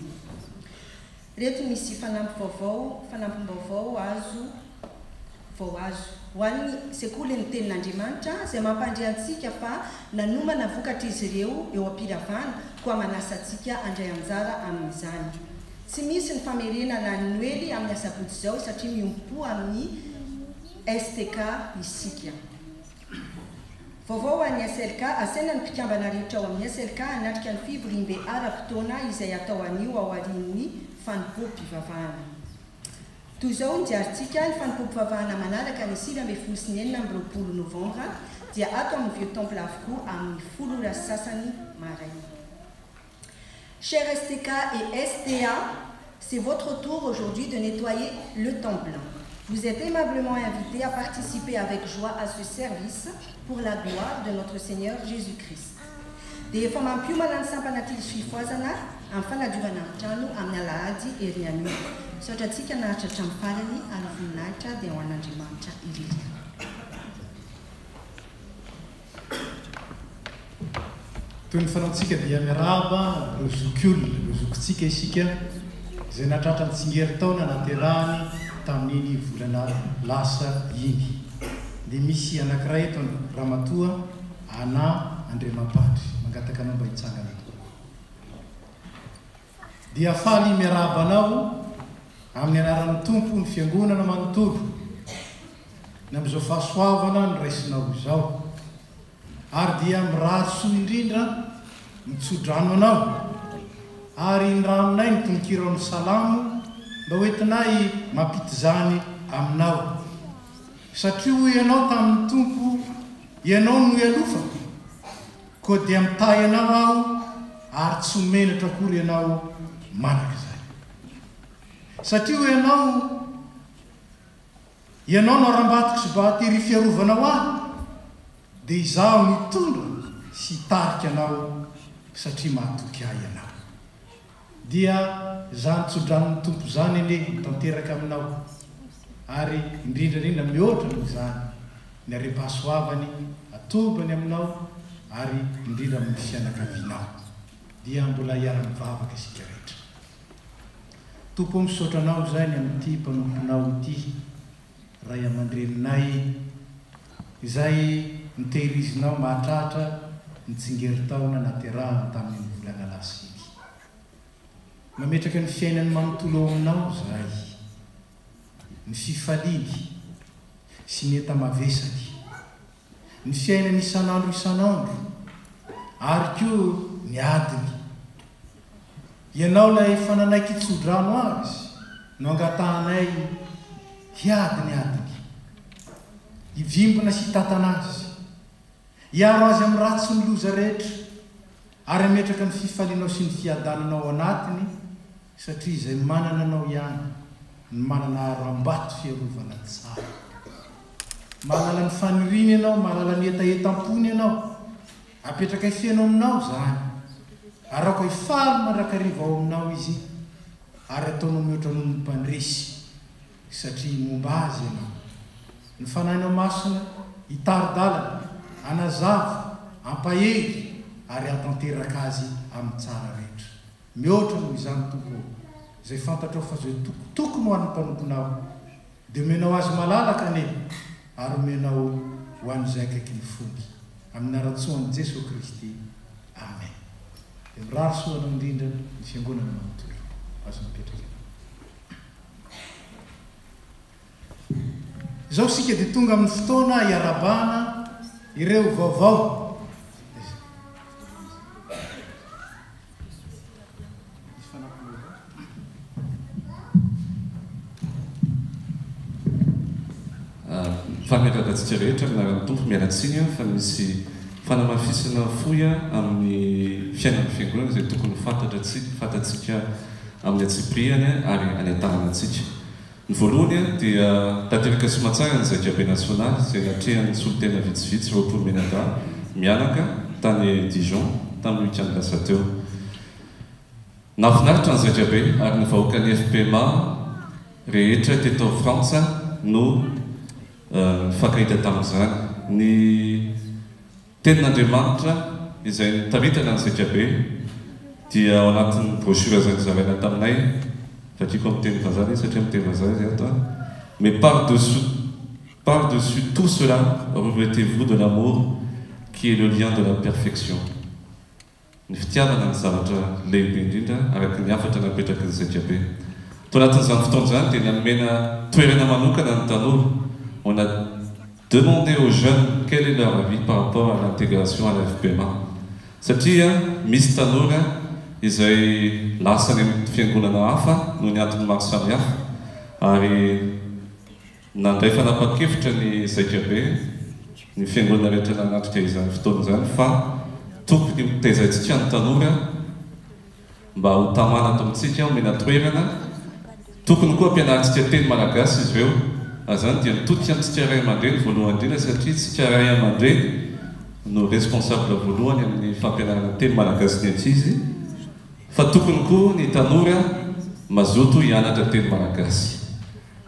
Reto misy fanampim-baovao azo ho an'ny sekoly ny tenin'Andriamanitra izay mampandriantsika fa nanomana vokatra izy ireo eo am-piravana koa manasa antsika andray anjara amin'izany. Tsy misy ny famerenana ny Noely amin'ny asabotsy izao satria miompo amin'ny STK isika. Vaovao an'ny SLK asaina ny mpikambana rehetra ao amin'ny SLK hanatrika ny fivorimbe ara-potoana izay atao anio ao arin'ny fanompoam-pivavahana. Toy izao ny diarintsika ny fanompoam-pivavahana manaraka ny 29 sy 20 novambra dia atao amin'ny Vieux Temple avokoa amin'ny 10 ora sasany maraina. Chers STK et STA, C'est votre tour aujourd'hui de nettoyer le temple. Vous êtes aimablement invités à participer avec joie à ce service pour la gloire de notre Seigneur Jésus-Christ. Dia efa mampiomana ny sampanaty syfoazana amin'ny fanadiovana ny trano amin'ny alahady herinany. Saotra antsika nahatra hatramin'ny farany ary voninahitra dia ho an'Andriamanitra ireny. Toy ny fanaontsika dia miaraba ireo zokiolona, ireo zokontsika isika izay nahatratra ny tsingerin-taona naterahany tamin'iny volana lasa iny. Dia misy anankiray eto Ramatoa Ana Andriamapatry mangataka anao mba hitsangana. Dia faly miaraba anao amin'ny anaran'ny Tompo ny fiangonana manontolo ny amin'izao fahasoavana ny raisinao izao. Ary dia mirary soa indrindra mitsodrano anao ary ny ranonay ny tononkirao ny salamo mba hoentinay mampity zany aminao, satria ho ianao tamin'ny Tompo ianao no ialofa, koa dia mitay anao aho ary tsy homenatra akory ianao manaka izay. Satria ho ianao no arambatiko sy batery fiarovanao ahy, dia izaho mitondra sy tarika anao satria mahatoky ahy ianao. Dia zany tsodran'ny Tompo zany ane mitanteraka aminao, ary indrindrandrindra mihoatra noho izany ny arem-pahasoavany atobany aminao ary indrindra amin'ny fianakavianao. Dia mbola hiara-mivavaka isika rehetra. Tompo misaotra anao zany amin'ity mpanomponao ity ray aman-dreninay izay nitehirizinao mahatratra ny tsingerin-taona naterahany tamin'ny volana lasa iny. Mametraka ny fiainany manontolo aminao zay, ny fifaliany sy ny enta-mavesany, ny fiainany isan'andro ary koa ny adiny. Ianao lay efa nanaiky itsodrano azy no angatahanay hiadiny hivimbona sy hitatana azy, hiaro azy amin'ny ratsy ny loza rehetra ary ametraka ny fifalinao sy ny fiadananao anatiny, satria izay manana anao ihany ny manana aram-bato fiarovana tsara. Mahalala ny faniriany ianao, mahalala ny etaetam-pony ianao, apetraka ifianao aminao zany, ary ako hifaly mandrakariva ao aminao izy ary ataonao mihoatra noho ny mpandresy, satria momba azy ianao. Ny fanahinao masina hitaridalana, anazava, ampahery ary atanteraka azy amin'ny tsara rehetra. Mihoatra noho izany Tompo izay fantatrao fa zay tokony ho an'ny mpanomponao, dia omenao azy malalaka ane ary omenao ho an'izay akaiky ny fongy. Amin'ny aratsoan'i Jesosy Kristy. Amen. Dia mirary soanao indrindra ny fiangonana manontolo. Azo mipetraka. Izao sika dia tonga amin'ny fotoana hiarabana ireo vaovao. Famerakantsika rehetra minaran'ny Tompo mialatsiny fa misy fanamafisana foya amin'ny fiainan'ny fiangonana izay tokony fantatsika amin'ny atsipriany ary anentanantsika. Ny voalohany dia tanteraka sy matsara ny zakabe nasionaly izay natrehan'ny solotena vitsivitsy roapolo menada mianaka tany Dijon tamin'ny weekend lasa teo. Nafinaritra ny zakabe ary ny vahoakan'ny FPMA rehetra teto Frantsa no fakahita tamin'izany. Ny tenin'Andriamanitra izay nitaritana ny zakabe dia ao anatin'ny brochure zay nizaraina taminay, fatriko amin'ny teny vazaha satria amin'ny teny vazaha izy ato. Mais par-dessus tout cela, revêtez-vous de l'amour qui est le lien de la perfection. Ny fitiavana ny zavatra lehibe indrindra araky ny afatra napetraky ny zakabe. Tao anatin'izany fotoana zany dia nanomena toerana manokana ny tanora. On a demandé aux jeunes quel est leur avis par rapport à l'intégration à la FPMA. Satria misy tanora izay lasany amin'ny fiangonana hafa noho ny antony maro samihafa ary nandray fanapa-kevitra ny zakabe ny fiangonana rehetra nanatrika izany fotoana izany fa tokony mitaizayntsika ny tanora mba ho tamana ato amintsika omena toerana tokony koa ampianarantsika teny malagasy izy ireo azany dia mitodika amintsika ray aman-dreny voalohany indrindra satria tsika ray aman-dreny no responsable voalohany amin'ny fampianarana teny malagasy ny ankizy fa tokony koa ny tanora mazoto hianatra teny malagasy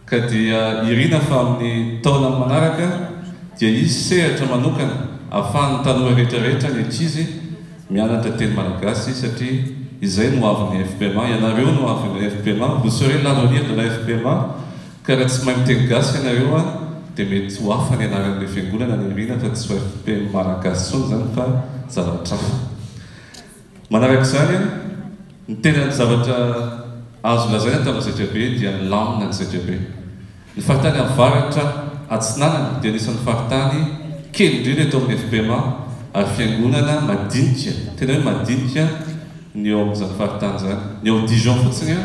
ka dia irina fa amin'ny taona manaraka dia izy sehatra manokana ahafahan'ny tanora rehetrarehetra ny ankizy mianatra teny malagasy satria izay no avin'ny FPMA ianareo no avin'ny FPMA vous serez l'avenir de la FPMA ka raha tsy mahay miteny gasy ianareo dia mety ho hafa ny anaran'ilay fiangonana ny irina fa tsy ho FPMA malagasy tsony zany fa zavatra hafa manaraka izany ny tena zavatra azo lazaina tamin'ny ZB dia ny lamina ny ZB ny faritany avaratra atsinanana dia anisan'ny faritany kely indrindra eto amin'ny FPMA ary fiangonana madinika tena hoe madinika ny eo amin'izany faritany zany ny eo Dijon fotsiny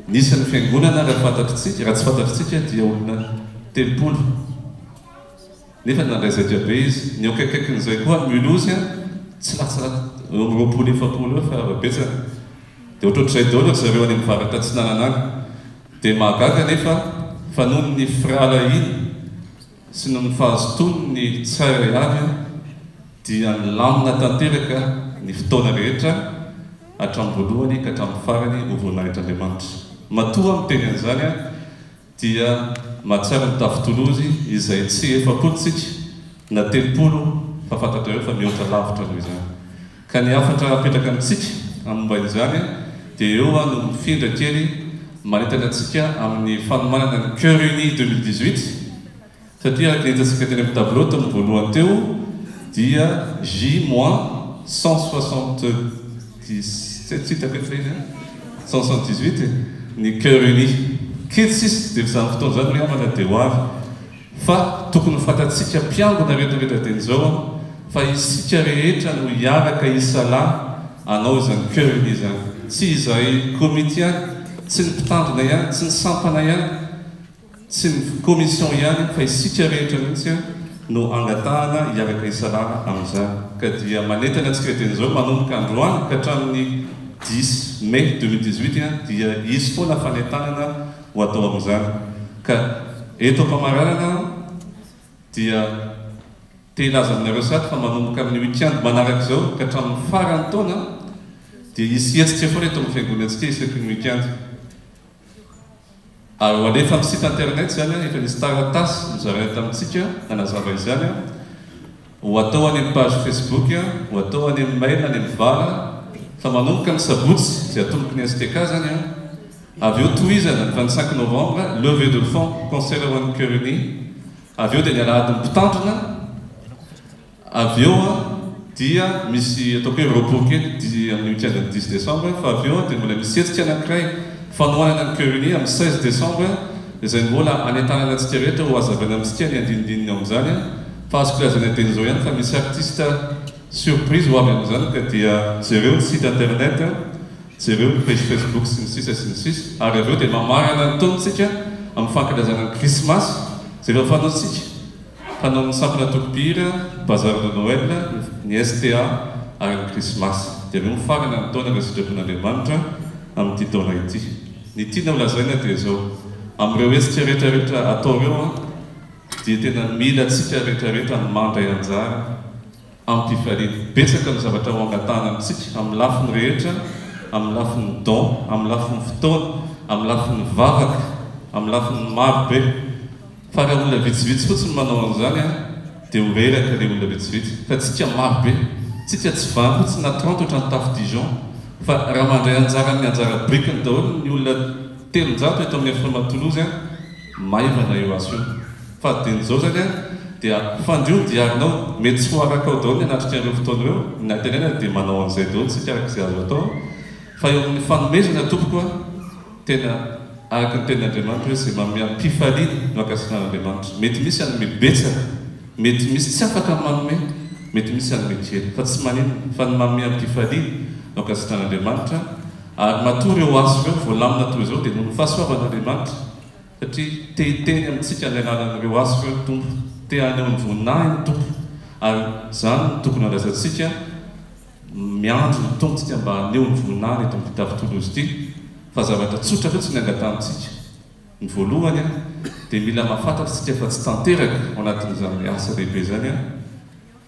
nisan'ny fiangonana raha fantatritsika raha tsy fantatritsika dia olona 30 nefa nandray ZB izy ny eo kaikaikin'izay koa Mulhouse tsy latsa eo amin'ny 20 eo fa betsaka dia ohatrohatr'izay daholo zareo any amin'ny faritra atsinanana any dia mahagaga nefa fa noho ny firala iny sy noho ny fahazotony ny tsara avy dia lamina tanteraka ny fotoana rehetra hatramin'ny voalohany ka hatramin'ny farany ho voninahitran'Andriamanitra matoa amin'ny teny an'izany dia mahatsara ny tafitolozy izay tsy efapolontsika na 30 fa fantatrareo fa mihoatra lavitra noho izany ka ny afatra apetraka amintsika amin'ny mbain'izany dia eo no mifindra kely manentana antsika amin'ny fanomanana ny Cœur Uni 2018 satria araka nentsika teny amin'ny tableau tamin'ny voalohany teo dia J-178 ny Cœur Uni kitsisy dia izany fotoana zany hoe amana dia ho avy fa tokony fantatsika mpiangona rehetrarehetra teny izao fa isika rehetra no hiaraka isalahy anao izany Cœur Uni zany tsy izay komity ihany tsy ny mpitandrina ihany tsy ny sampana ihany tsy ny commission ihany fa isika rehetra mihitsy no angatahana hiaraka isalahy amin'izany ka dia manentana antsika teny izao manomboka androany ka hatramin'ny 10 mai 2018 dia izy foana fanentanana ho atao amin'izany ka eto am-pamaranana dia te hilaza aminareo sady fa manomboka amin'ny weekend manaraka izao ka hatramin'ny farany taona dia isy hetsika foana eto amin'ny fiangonantsika isaky ny weekend ary ho alefa amin'ny site internet zany efa nisy taratasy nizaraina tamintsika nanazava izany ho atao any amin'ny page Facebook ho atao any amin'ny mail any amin'ny vala fa manomboka amin'ny sabotsy izay atomboky ny STK zany avy eo tohizana 25 novembre levée de fonds concert ho an'ny Cœur Uni avy eo dia ny alahadiny mpitandrina avy eo dia misy ataoko hoe repos kely amin'ny weekend 10 décembre fa avy eo dia mbola misy hetsika anankiray fanohanana ny Cœur Uni amin'ny 16 décembre izay mbola anentanana antsika rehetra ho azavana amintsika ny andinindininy ao amin'izany fa azoko lazana teny izao ihany fa misy artiste surprise ho avy amin'izany ka dia jereo site internet jereo page Facebook sy ny sisa sy ny sisa ary avy eo dia mamarana ny taontsika amin'ny fankilazana ny Christmas zay efa fanaontsika fanao ny sampona tokopira bazar de Noël ny STA ary ny Christmas dia avy eo mifarana ny taona raha sitrapon'Andriamanitra amin'ity taona ity ny tiana ho lazaina dia izao amin'ireo hetsika rehetrarehetra ataoreo dia tena mila antsika rehetrarehetra ny mandray anjara ampifaliana betsaka ny zavatra ho angatahana amintsika amin'ny lafiny rehetra amin'ny lafiny don amin'ny lafiny fotoana amin'ny lafiny vavaka amin'ny lafiny maro be fa raha olona vitsivitsy fotsiny manao an'izany dia ho reraka ilay olona vitsivitsy fa tsika maro be tsika tsy vany fotsiny na 30 ohatrany tafo Dijon fa raha mandray anjara amin'ny anjara brikiny daholo ny olona 300 eto amin'ny FPMA Toulouse maivana eo azy io fa dian'izao zany dia fandrio diarinao mety tsy ho araka ao daholo ny anatrika ireo fotoana ireo na tenena dia manao an'izay daholo tsika araka izay azo atao fa eo amin'ny fanomezana tompoko tena araka ny tenin'Andriamanitra hoe izay manome am-pifaliana no akasinan'Andriamanitra mety misy anome betsaka mety misy tsy afaka manome mety misy anome kely fa tsy manino fa ny manome am-pifaliana no akasinan'Andriamanitra ary matory eo azo ireo voalamina toy izao dia noho ny fahasoavan'Andriamanitra satria te hiteny amintsika ny alalan'ireo azo ireo tompo te haneho ny voninahiny tompo ary izany no tokony halazantsika miandro ny tompontsika mba haneho ny voninahiny eto amin'ny tafitolozy ity fa zavatra tsotra fotsiny angata amintsika ny voalohany a dia mila mahafantatsika fa tsy tanteraka ao anatin'izany asa lehibe zany a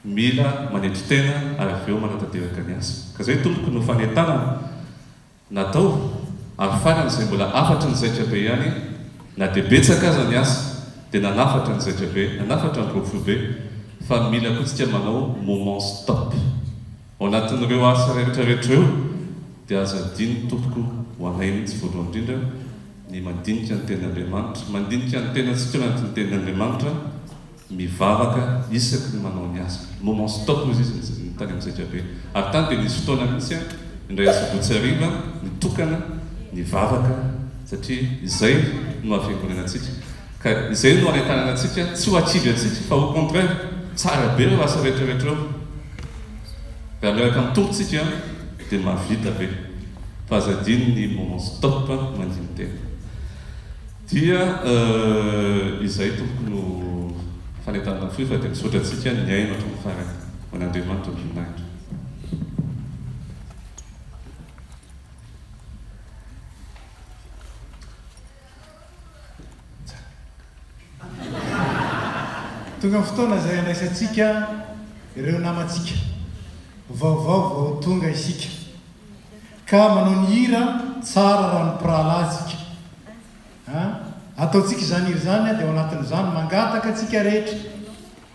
mila manetry tena ary avy eo manatanteraka ny asa ka zay tompoko no fanentana natao ary farany izay mbola afatra ny zaitra be ihany na dia betsaka aza ny asa dia nanafatra ny zaitra be nanafatra ny rofo be fa mila kotsika manao moment stop ao anatin'ireo asa rehetrarehetra eo dia aza diny tompoko ho anay mihitsy voalohany indrindra ny mandinika ny ten'Andriamanitra mandinika ny tenantsika anatin'ny ten'Andriamanitra mivavaka isaky ny manao ny asa moment stop izy izy tany amin'ny zaitra be ary tany dia nisy fotoana mihitsy a indray asabotsy-hariva mitokana ny vavaka satria izay no afiangonana antsika ka izay no anentanana antsika tsy ho atsivy antsika fa au contraire tsara be reo asa rehetrarehetra eo raha miaraka amin'ny tompontsika dia mahavita be fa azadiny ny moment stop mandiny tena dia izay tompoko no fanentanana foy fa dia misaotra antsika ny aina hatrony farany ho an'Andriamanitra ny voninahitra. tonga fotoana zay andraisantsika ireo namantsika vaovao vao tonga isika ka manao ny hira tsara raha ny piralatsika ataotsika izany hiry zany dia ao anatin'izany mangataka atsika rehetra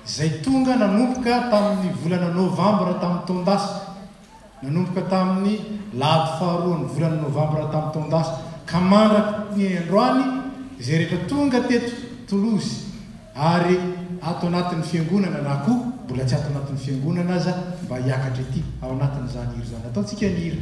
izay tonga nanomboka tamin'ny volana novambra tamin'ny taondasa nanomboka tamin'ny lahady faharoany volana novambra tamin'ny taondasa ka mandraka ny androany izay rehetra tonga teto Toulouse ary ato anatin'ny fiangonana na koa mbola tsy ato anatin'ny fiangonana aza mba hiakatra ety ao anatin'izany hira zany ataotsika ny hira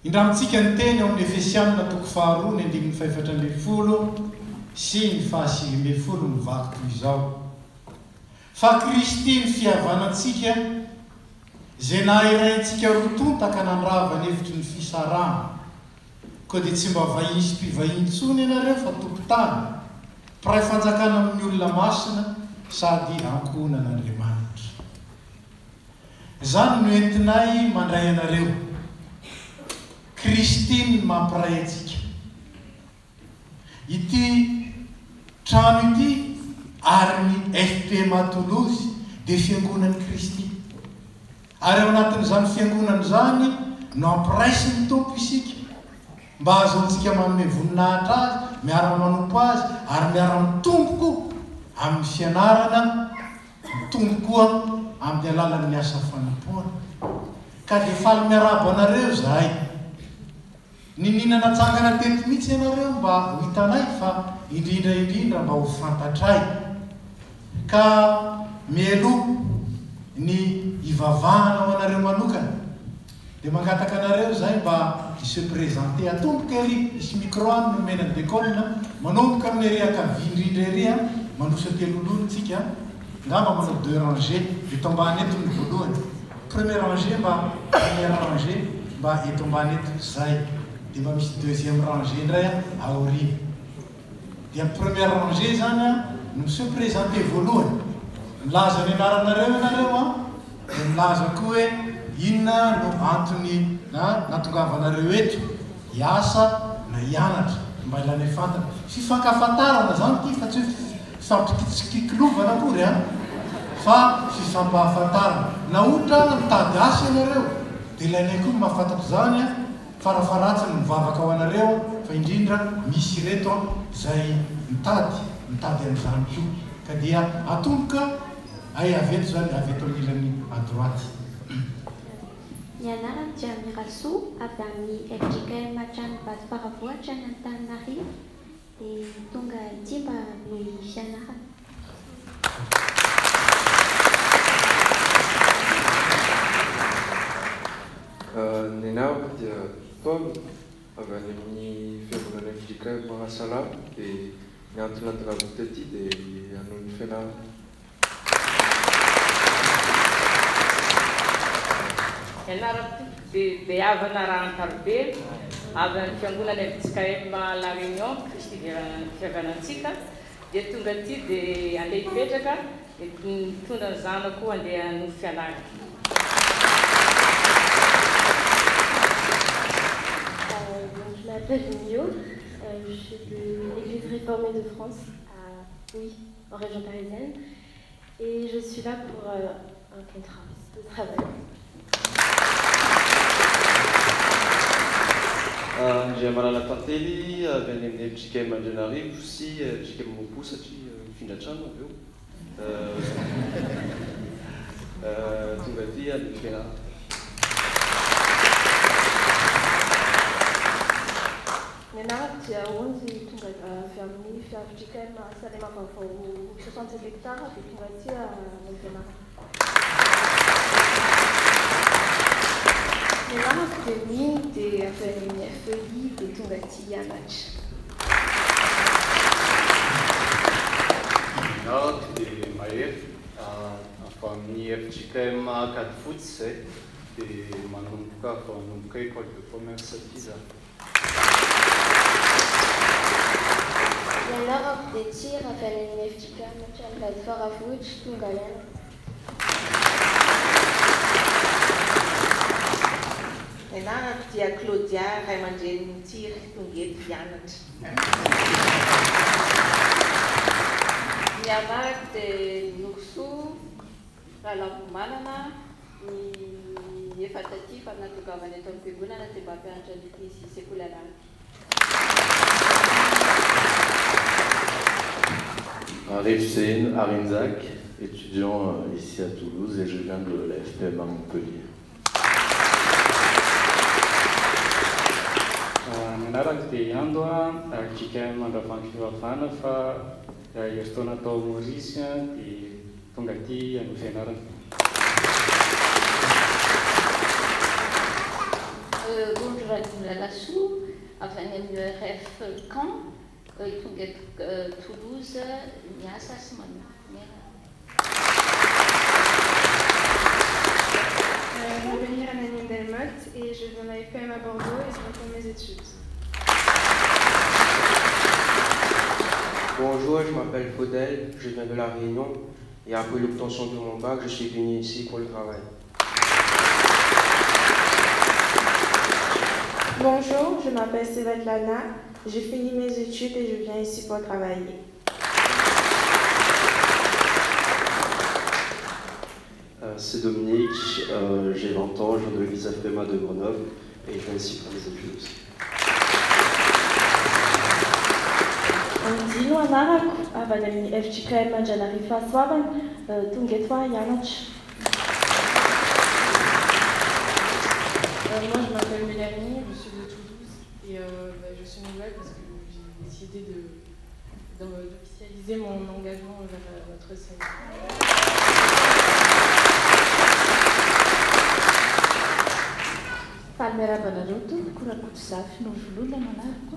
Indramitsika ny teny ao amin'ny Efesianina toko faharoa ny andininy faefatra ambin'ny folo sy ny fahasivy ambin'ny folo mivaky toy izao fa Kristy ny fihavanantsika izay nahiraintsika rotonta ka nandrava ny hevitry ny fisarana koa dia tsy mba vahiny sy mpivahiny intsony ianareo fa tompotany mpiray fanjakana amin'ny olona masina sady ankonan'Andriamanitra izany no entinay mandray anareo Kristy ny mampiray antsika ity trano ity ary ny FPMA Toulouse dia fiangonan'i Kristy ary ao anatin'izany fiangonana izany no ampiraisy ny tompo isika mba azahoantsika manome voninahitra azy miara manompo azy ary miara mitompoko amin'ny fianarana mitombo koa amin'ny alalan'ny asa fanompoana ka dia faly miarabo anareo zahay ninina natsangana teto mihitsy ianareo mba ho hitanay fa indrindra mba ho fantatray ka mielo ny ivavahana ao anareo manokana dia mangataka anareo zay mba se présenter atomboka ery isy micro any nomena ny décolle manomboka amin'ny ery akavia indrindra ery a mandrosa telololo tsika ngamba manao 2 rangées eto ambany eto ny voalohany premier rangée mba première rangée mba eto ambany eto zay dia mba misy deuxième rangée indray aorina dia première rangée zany a no se présenter voalohany milaza ny anaranareo ianareo a dia milaza koa hoe inona no antony natongavanareo eto hiasa na hianatra mba ilana fantana fifankafantarana zany ty fa tsy fampikikilovana akory a fa fifampahafantarana na ohatra mitady asy ianareo dia ilainay koa mahafantatra zany a farafaratsiny mivavaka ao anareo fa indrindra misy reto zay mitady amin'izany ko ka dia atomboka ay aveto zany aveto amin'ilany adroaty. Ny anarany dia Mirasoa avy amin'ny FJKM Tranovato Faravohitra ny Antananarivo dia tonga ity mba noho fianarana. Ny anarako dia Paul avy any amin'ny fiangonana FJKM Mahasalama dia ny antony antonaviko taty dia hanao ny fianarana. Ianarako dia havana raha an-tarobe avy amin'ny fiangonana FJKM La Réunion Kristy fihavanantsika dia tonga aty dia andeha hipetraka dia mitondra ny zanako andeha hanohy fianarana. Je m'appelle Mio, je suis de l'Église réformée de France, en région parisienne, et je suis là pour un contrat de travail. J'ai Malala Tantely, avy any amin'ny FJKM Andrainarivo sy FJKM Mopo satria mifindra trano avy eo. Tonga aty any fianarana. Ny anarako dia onzy tonga avy amin'ny FJKM Salema Vaovao 67 hectares dia tonga aty amin'ny fianarana. Ny anarako dia Miny dia avy amin'ny FEI dia tonga aty hianatra. Ny anarako dia Mahery avy amin'ny FJKM Kadifotsy zay dia manomboka avy manomboka école de commerce aty zany. Ny anarako dia Tira avy amin'ny FJKM Tranovato Faravohitra tonga hianatra. Ny anarako dia Claudia Ray aman-dreniny Tira tonga eto hianatra. Ny anarako dia Noursoa Rahalambomalana ny efa taty fa natongavany eto amin'ny fiangonana dia mba hampianatra ny sekoly anarako. Revsen Arinzak, étudiant ici à Toulouse et je viens de la FPM à Montpellier. Ny anarako dia Iando FJKM Andravoahangy fivavahana fa eritaona tao Maurice dia tonga aty amin'ny fianarana. Bonjour à tous, la Lassou, avec l'URF Caen, Toulouse, Niassa, Simone. Je m'appelle Miranine Delmotte et je viens de la FPM à Bordeaux et je reprends mes études. Bonjour, je m'appelle Faudel, je viens de La Réunion et après l'obtention de mon bac, je suis venu ici pour le travail. Bonjour, je m'appelle Svetlana, j'ai fini mes études et je viens ici pour travailler. C'est Dominique, j'ai 20 ans, je viens de l'église FPMA de Grenoble et je viens ici pour mes études aussi. Dino anarako avy amin'ny FJKM Andrainarivo Fahasoavana tonga eto hianatra. Moi je m'appelle Mélanie, je suis de Toulouse et je suis nouvelle parce que j'ai décidé d'officialiser mon engagement vers notre Seigneur. Palmera Banaroto, Kurakutu Safi, Novolula Manarko,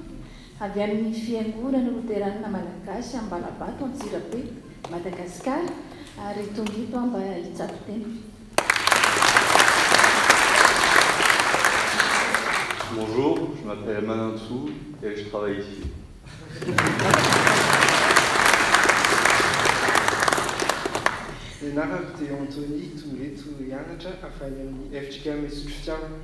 avy amin'ny fiangonana Luterana Malagasy Ambalabato, Antsirabe, Madagascar, ary tongito mba hitsabo tena. Bonjour, je m'appelle Manansou et je travaille ici. Ny anarako dia Anthony Tongeto hianatra avy any amin'ny FJKM Mesotro Fitiavana.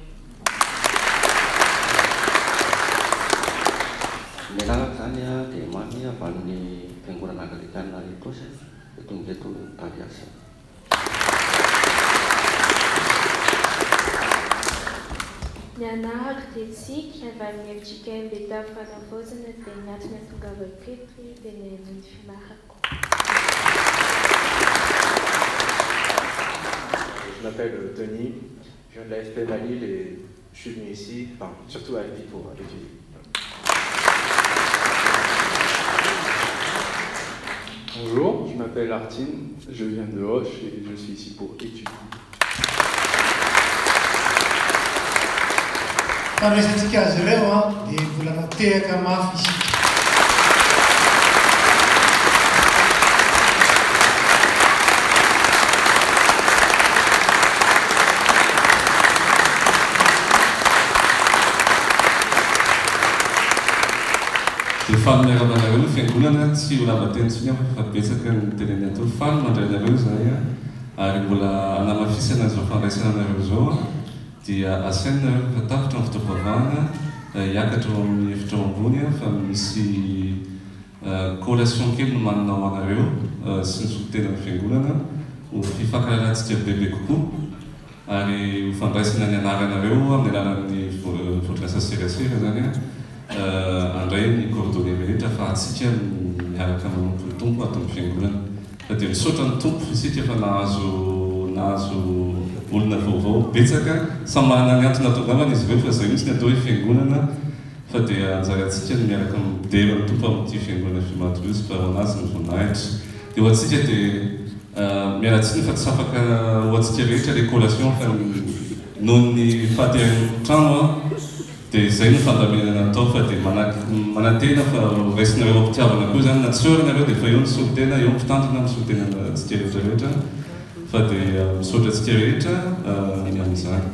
Nilalaka zany a dia mamy avy amin'ny fiangonana anglikana Ecosse tonga eto mitady asa. Nianahako dia tsika avy amin'ny efitsika mbeta fanavozana dia niatona tonga vaiketry dia ny fianarako. Je m'appelle Tony, je viens de la FP Manil et je suis venu ici, enfin surtout à FP pour étudier. Bonjour, je m'appelle Artine, je viens de Hoche et je suis ici pour étudier. Fandraisantsika azy ireo a dia volanao tehaka mafy isika. Dia faly miara-manareo ny fiangonana tsy ho lava teny tsony fa betsaka ny teneny atao faly mandray nareo zay ary mbola anamafisana zao fandraisana anareo zao dia asainareo fa tapitra ny fotoam-pavahana hiakatra ao amin'ny efitra ao ambony fa misy collation kely no manina ho anareo sy ny solitena ny fiangonana ho fifankararantsika bebe kokoa ary ho fandraisana ny anaranareo amin'ny alalan'ny voatrasa serasera zany andray ny coordonné rehetra fa atsika miaraka manompo ny tompo ato amin'ny fiangonana fa dia misaotra ny tompo isika fa nahazo olona vaovao betsaka samy manana ny antony atongavana izy ireo fa zay mihitsy ny atao hoe fiangonana fa dia anjarantsika ny miaraka midera ny tompo amin'ity fiangonana Fimatorius mba ho anazy ny voninahitra dia ho atsika dia miaratsiny fa tsy afaka ho atsika rehetra le collation fa noho ny fahateran'ny trano dia zay no fandamenana atao fa dia manantena fa raisinareo ampitiavana koa zany na tsy orinareo dia fa eo ny solitena eo mpitandrina amin'ny solitena antsika rehetrarehetra fa dia misaotra antsika rehetra ny amin'izany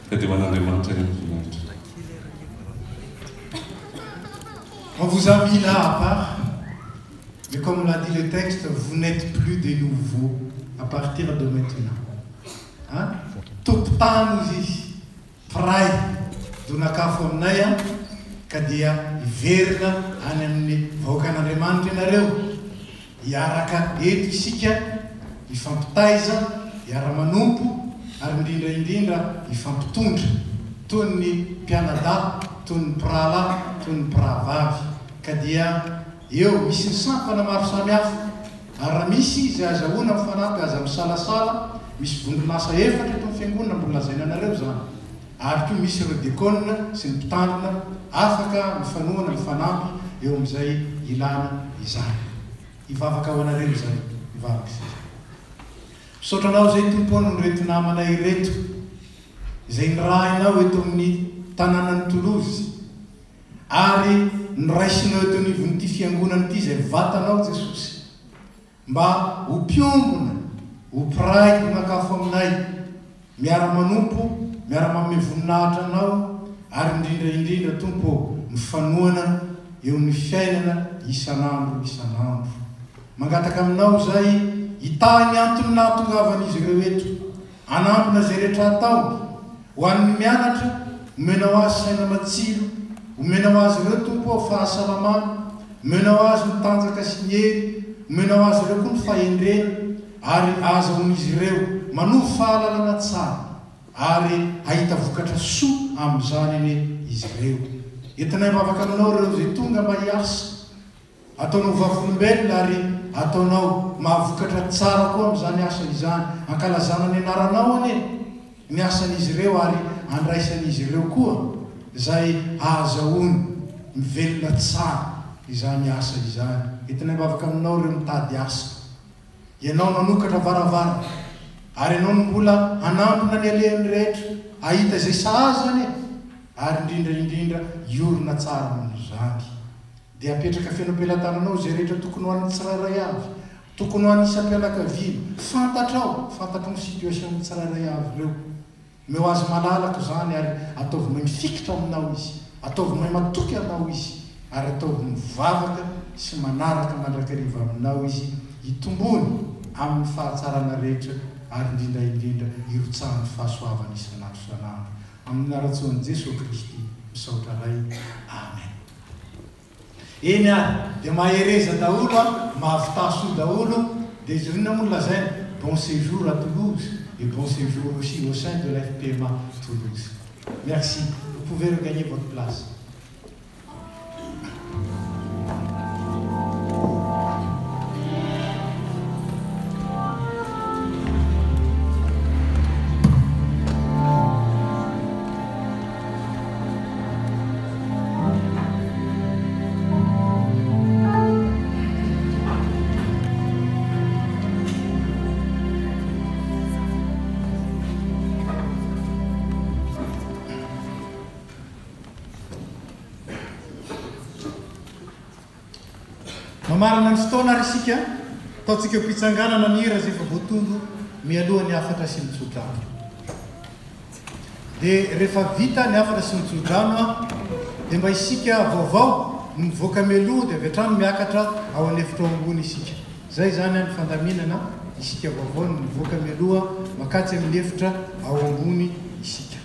ka dia ho an'Andriamanitra ny amin'ny voninahitra. On vous a mis là à part, mais comme l'a dit le texte, vous n'êtes plus des nouveaux à partir de maintenant. Hein? Toptano izy pray donakafo aminay a ka dia iverina any amin'ny vahoakan'Andriamanitra ianareo hiaraka eto isika hifampitaiza hiara-manompo ary indrindra hifampitondra toy ny mpianada toy ny mpirahalahy toy ny mpirahavavy ka dia eo misy ny sampana maro samihafa ary raha misy izay azahoana mifanampy aza misalasala misy vondronasa efatra eto amin'ny fiangonana mbola lazaina anareo zany ary koa misy ireo diakôna sy ny mpitandrina afaka mifanohana mifanampy eo amin'izay ilana izany hivavaka ho anareo izay hivavaka izay misaotranao zay tompony ny reto namanay reto izay nirahinao eto amin'ny tanànany Toulouse ary niraisinao eto anivon'ity fiangonana ity izay vatanao Jesosy mba ho mpiombona ho piray donakafo aminay miara-manompo miara-manome voninahitra anao ary indrindra tompo mifanohana eo amin'ny fiainana isan'andro mangataka aminao zay hitany antony nahatongavan'izy ireo eto anampina zay rehetra ataony ho an'ny mianatra omenao azy saina matsilo omenao azy ireo tompo fahasalamana omenao azy ny tanjaka sy ny hery omenao azy ireo koa ny fahendrena ary azahoan'izy ireo manovo fahalalana tsara ary ahita vokatra soa amin'izany izy ireo entinay mavaka aminao ireo zay tonga mba hiasa ataonao vavolombelona ary ataonao mahavokatra tsara koa amin'izany asa izany ankalazana ny anaranao ane ny asan'izy ireo ary andraisan'izy ireo koa zay ahazahoany mivelona tsara izany asa izany entinay mavaka aminao ireo mitady asa ianao nanokatra varavara ary ianao mbola anampina ny alehan'ny rehetra ahita zay sahazany ary indrindra iorona tsara amin'izany dia apetraka fiainam-pelantananao zay rehetra tokony ho an'ny tsirairay avy tokony ho an'ny isam-pianakaviana fantatro ny situation tsirairay avy ireo meo azy malalaka zany ary ataovy may mifikitra aminao izy ataovy may matoky anao izy ary ataovy mivavaka sy manaraka mandrakariva aminao izy hitombony amin'ny fahatsarana rehetra ary indrindra irotsahan'ny fahasoavana isan'andro isan'andro amin'ny anaratsoan'i Jesosy Kristy misaotra ray amen. eny any dia mahereza daholo a mahavitaso daholo dia izy inona moa lazaina bon séjour à Toulouse et bon séjour aussi au sein de la FPMA Toulouse. Merci. Vous pouvez regagner votre place. Mamarana ny fotoana ary isika ataontsika mpitsanganana ny hira zay efa voatondo mialohan'ny afatra sy mitsodrano. Dia rehefa vita ny afatra sy mitsodrano a dia mba isika vaovao mivoaka mialoha dia avy hatrany miakatra ao an'efitra ao ambony isika. Zay zany any fandaminana isika vaovao ny mivoaka mialoha makatsy amin'ny efitra ao ambony isika.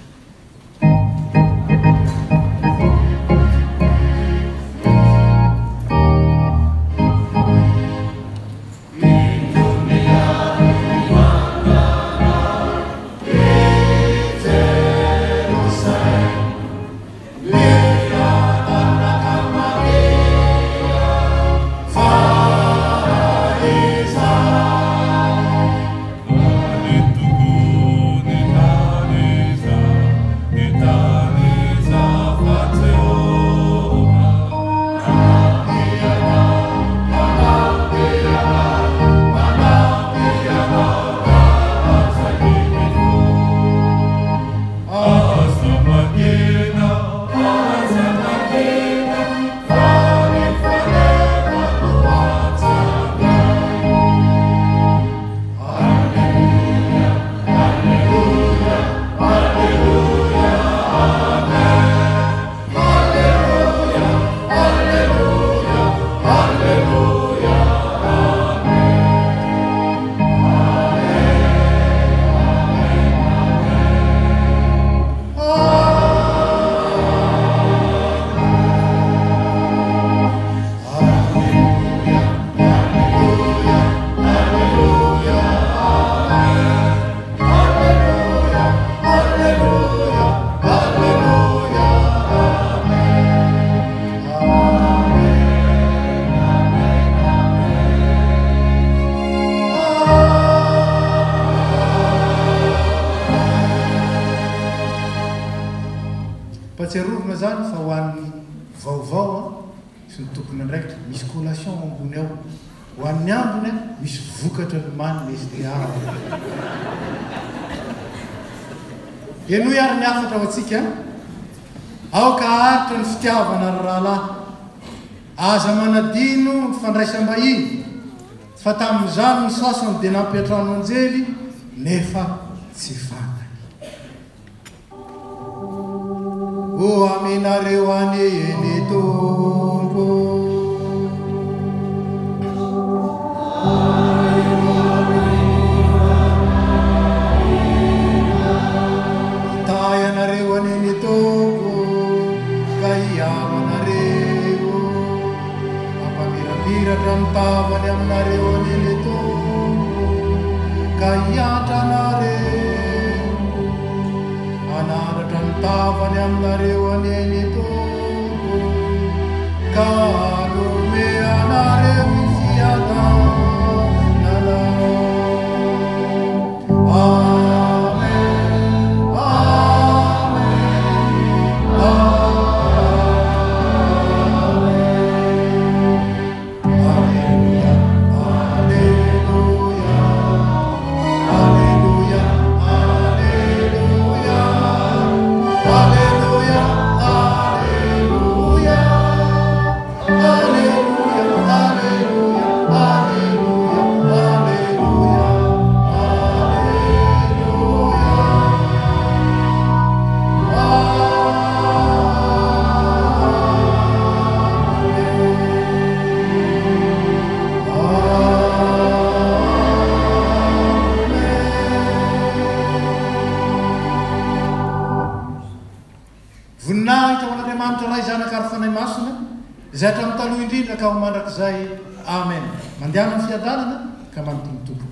Tsiarovina zany fa ho an'ny vaovao sy ny tompony andraikitra misy collation ambony ao, ho an'ny ambony misy vokatra ny manina izy dia enoy ary ny afatra ao antsika aoka haritra ny fitiavana ry rahalahy aza manadino ny fandraisam-bahiny fa tamin'izany ny sasany dia nampiatrano anjely nefa tsy fantany. O aminareo any eny tompo tay anareo any eny tompo ka iamanareo mampamiraviratra ny tavany aminareo any eny tompo ka iatranareo anaratra ny tavany aminareo any eny tompo ka anome anareo ny fiadananao. Voninahitra ho an'Andriamanitra ray zanaka ary fanahy masina izay hatramin'ny taloha indrindra ka ho mandrakizay amen. Mandehana amin'ny fiadanana ka manotombotombo.